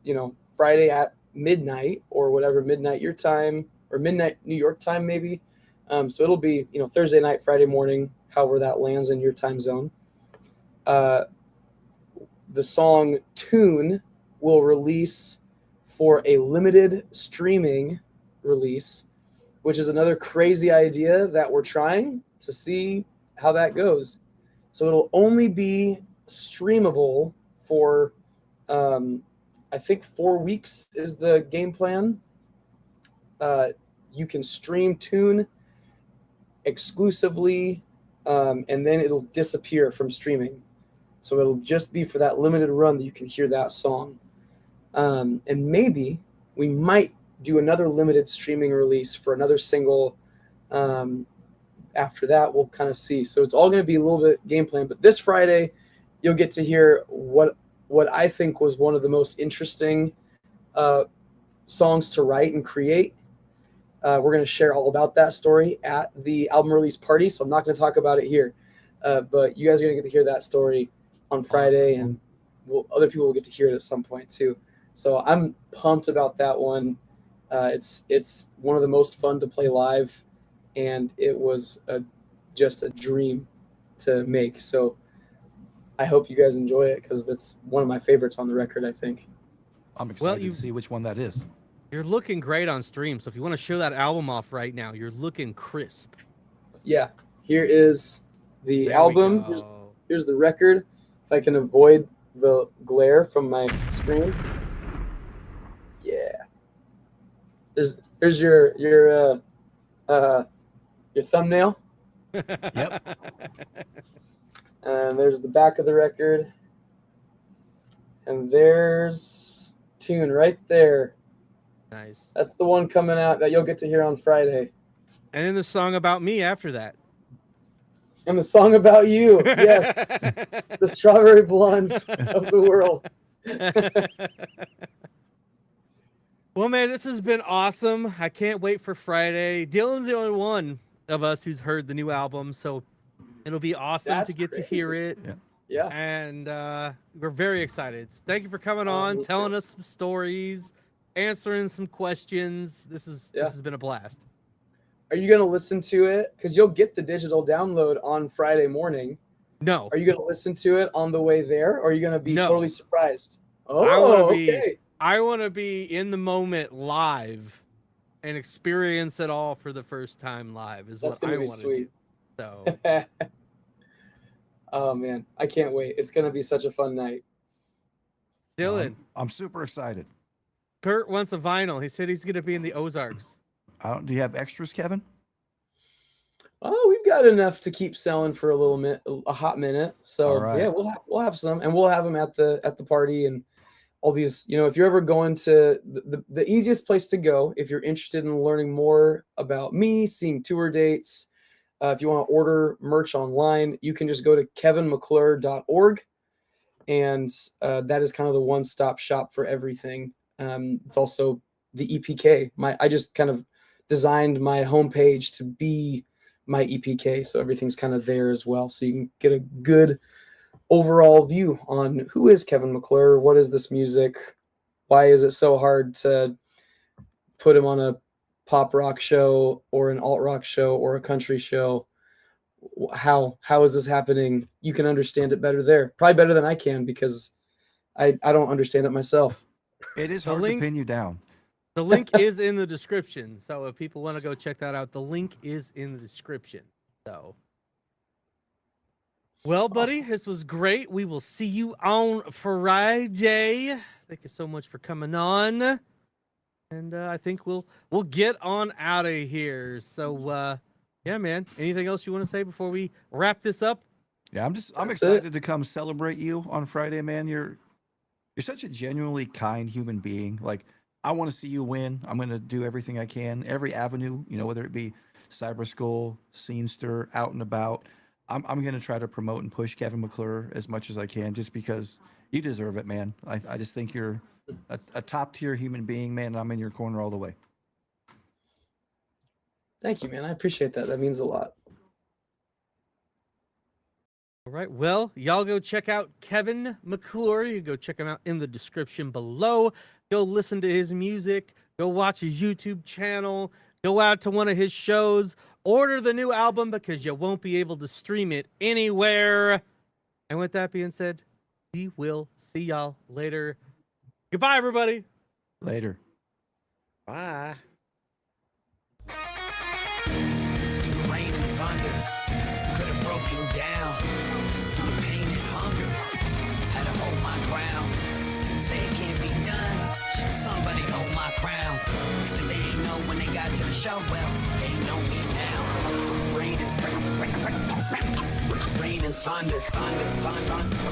Friday at midnight or whatever, midnight your time or midnight New York time maybe. So it'll be, Thursday night, Friday morning, however that lands in your time zone. The song Tune will release for a limited streaming release, which is another crazy idea that we're trying to see how that goes. So it'll only be streamable for, I think 4 weeks is the game plan. You can stream Tune exclusively, and then it'll disappear from streaming. So it'll just be for that limited run that you can hear that song. And maybe we might do another limited streaming release for another single. After that, we'll kind of see. So it's all going to be a little bit game plan. But this Friday, you'll get to hear what I think was one of the most interesting songs to write and create. We're going to share all about that story at the album release party. So I'm not going to talk about it here. But you guys are going to get to hear that story on Friday, and other people will get to hear it at some point too. So I'm pumped about that one. It's one of the most fun to play live, and it was just a dream to make. So I hope you guys enjoy it because that's one of my favorites on the record, I think. I'm excited to see which one that is. You're looking great on stream, so if you want to show that album off right now, you're looking crisp. Yeah, here is the There we album. go. Here's the record. If I can avoid the glare from my screen. Yeah. There's your thumbnail. Yep. And there's the back of the record. And there's tune right there. Nice. That's the one coming out that you'll get to hear on Friday. And then the song about me after that. And the song about you. Yes. The strawberry blondes of the world. Well, man, this has been awesome. I can't wait for Friday. Dillon's the only one of us who's heard the new album, so it'll be awesome That's to get to crazy. hear it. Yeah. And we're very excited. Thank you for coming on, me telling too. us some stories, answering some questions. This has been a blast. Are you going to listen to it? Because you'll get the digital download on Friday morning. No. Are you going to listen to it on the way there? Or are you going to be No. totally surprised? I Oh, want to be okay. I want to be in the moment live and experience it all for the first time live is That's what I going to be want to sweet. do. So Oh, man. I can't wait. It's going to be such a fun night. Dylan, I'm super excited. Kurt wants a vinyl. He said he's going to be in the Ozarks. Do you have extras, Kevin? Oh, we've got enough to keep selling for a hot minute. So All right. yeah, we'll have some, and we'll have them at the party and all these. You know, if you're ever going to the easiest place to go, if you're interested in learning more about me, seeing tour dates, if you want to order merch online, you can just go to kevinmcclure.org, and that is kind of the one-stop shop for everything. It's also the EPK. I just kind of designed my homepage to be my EPK, so everything's kind of there as well, so you can get a good overall view on who is Kevin McClure, what is this music, why is it so hard to put him on a pop rock show or an alt rock show or a country show. How is this happening? You can understand it better there, probably better than I can, because I don't understand it myself. It is hard to pin you down. The link is in the description. So if people want to go check that out, the link is in the description. So, well, buddy, this was great. We will see you on Friday. Thank you so much for coming on. And I think we'll get on out of here. So, yeah, man. Anything else you want to say before we wrap this up? Yeah, I'm excited to come celebrate you on Friday, man. You're such a genuinely kind human being. Like, I want to see you win. I'm going to do everything I can, every avenue, whether it be Cyber School, Scenester, out and about. I'm going to try to promote and push Kevin McClure as much as I can, just because you deserve it, man. I just think you're a top tier human being, man. And I'm in your corner all the way. Thank you, man. I appreciate that. That means a lot. All right. Well, y'all go check out Kevin McClure. You go check him out in the description below. Go listen to his music. Go watch his YouTube channel. Go out to one of his shows. Order the new album because you won't be able to stream it anywhere. And with that being said, we will see y'all later. Goodbye, everybody. Later. Bye. Rain and thunder could have broken down. Through the pain and hunger, had to hold my ground. Say it can't be done. Should somebody hold my crown? Said they ain't know when they got to the show. Well, they know me now. Rain and thunder, thunder.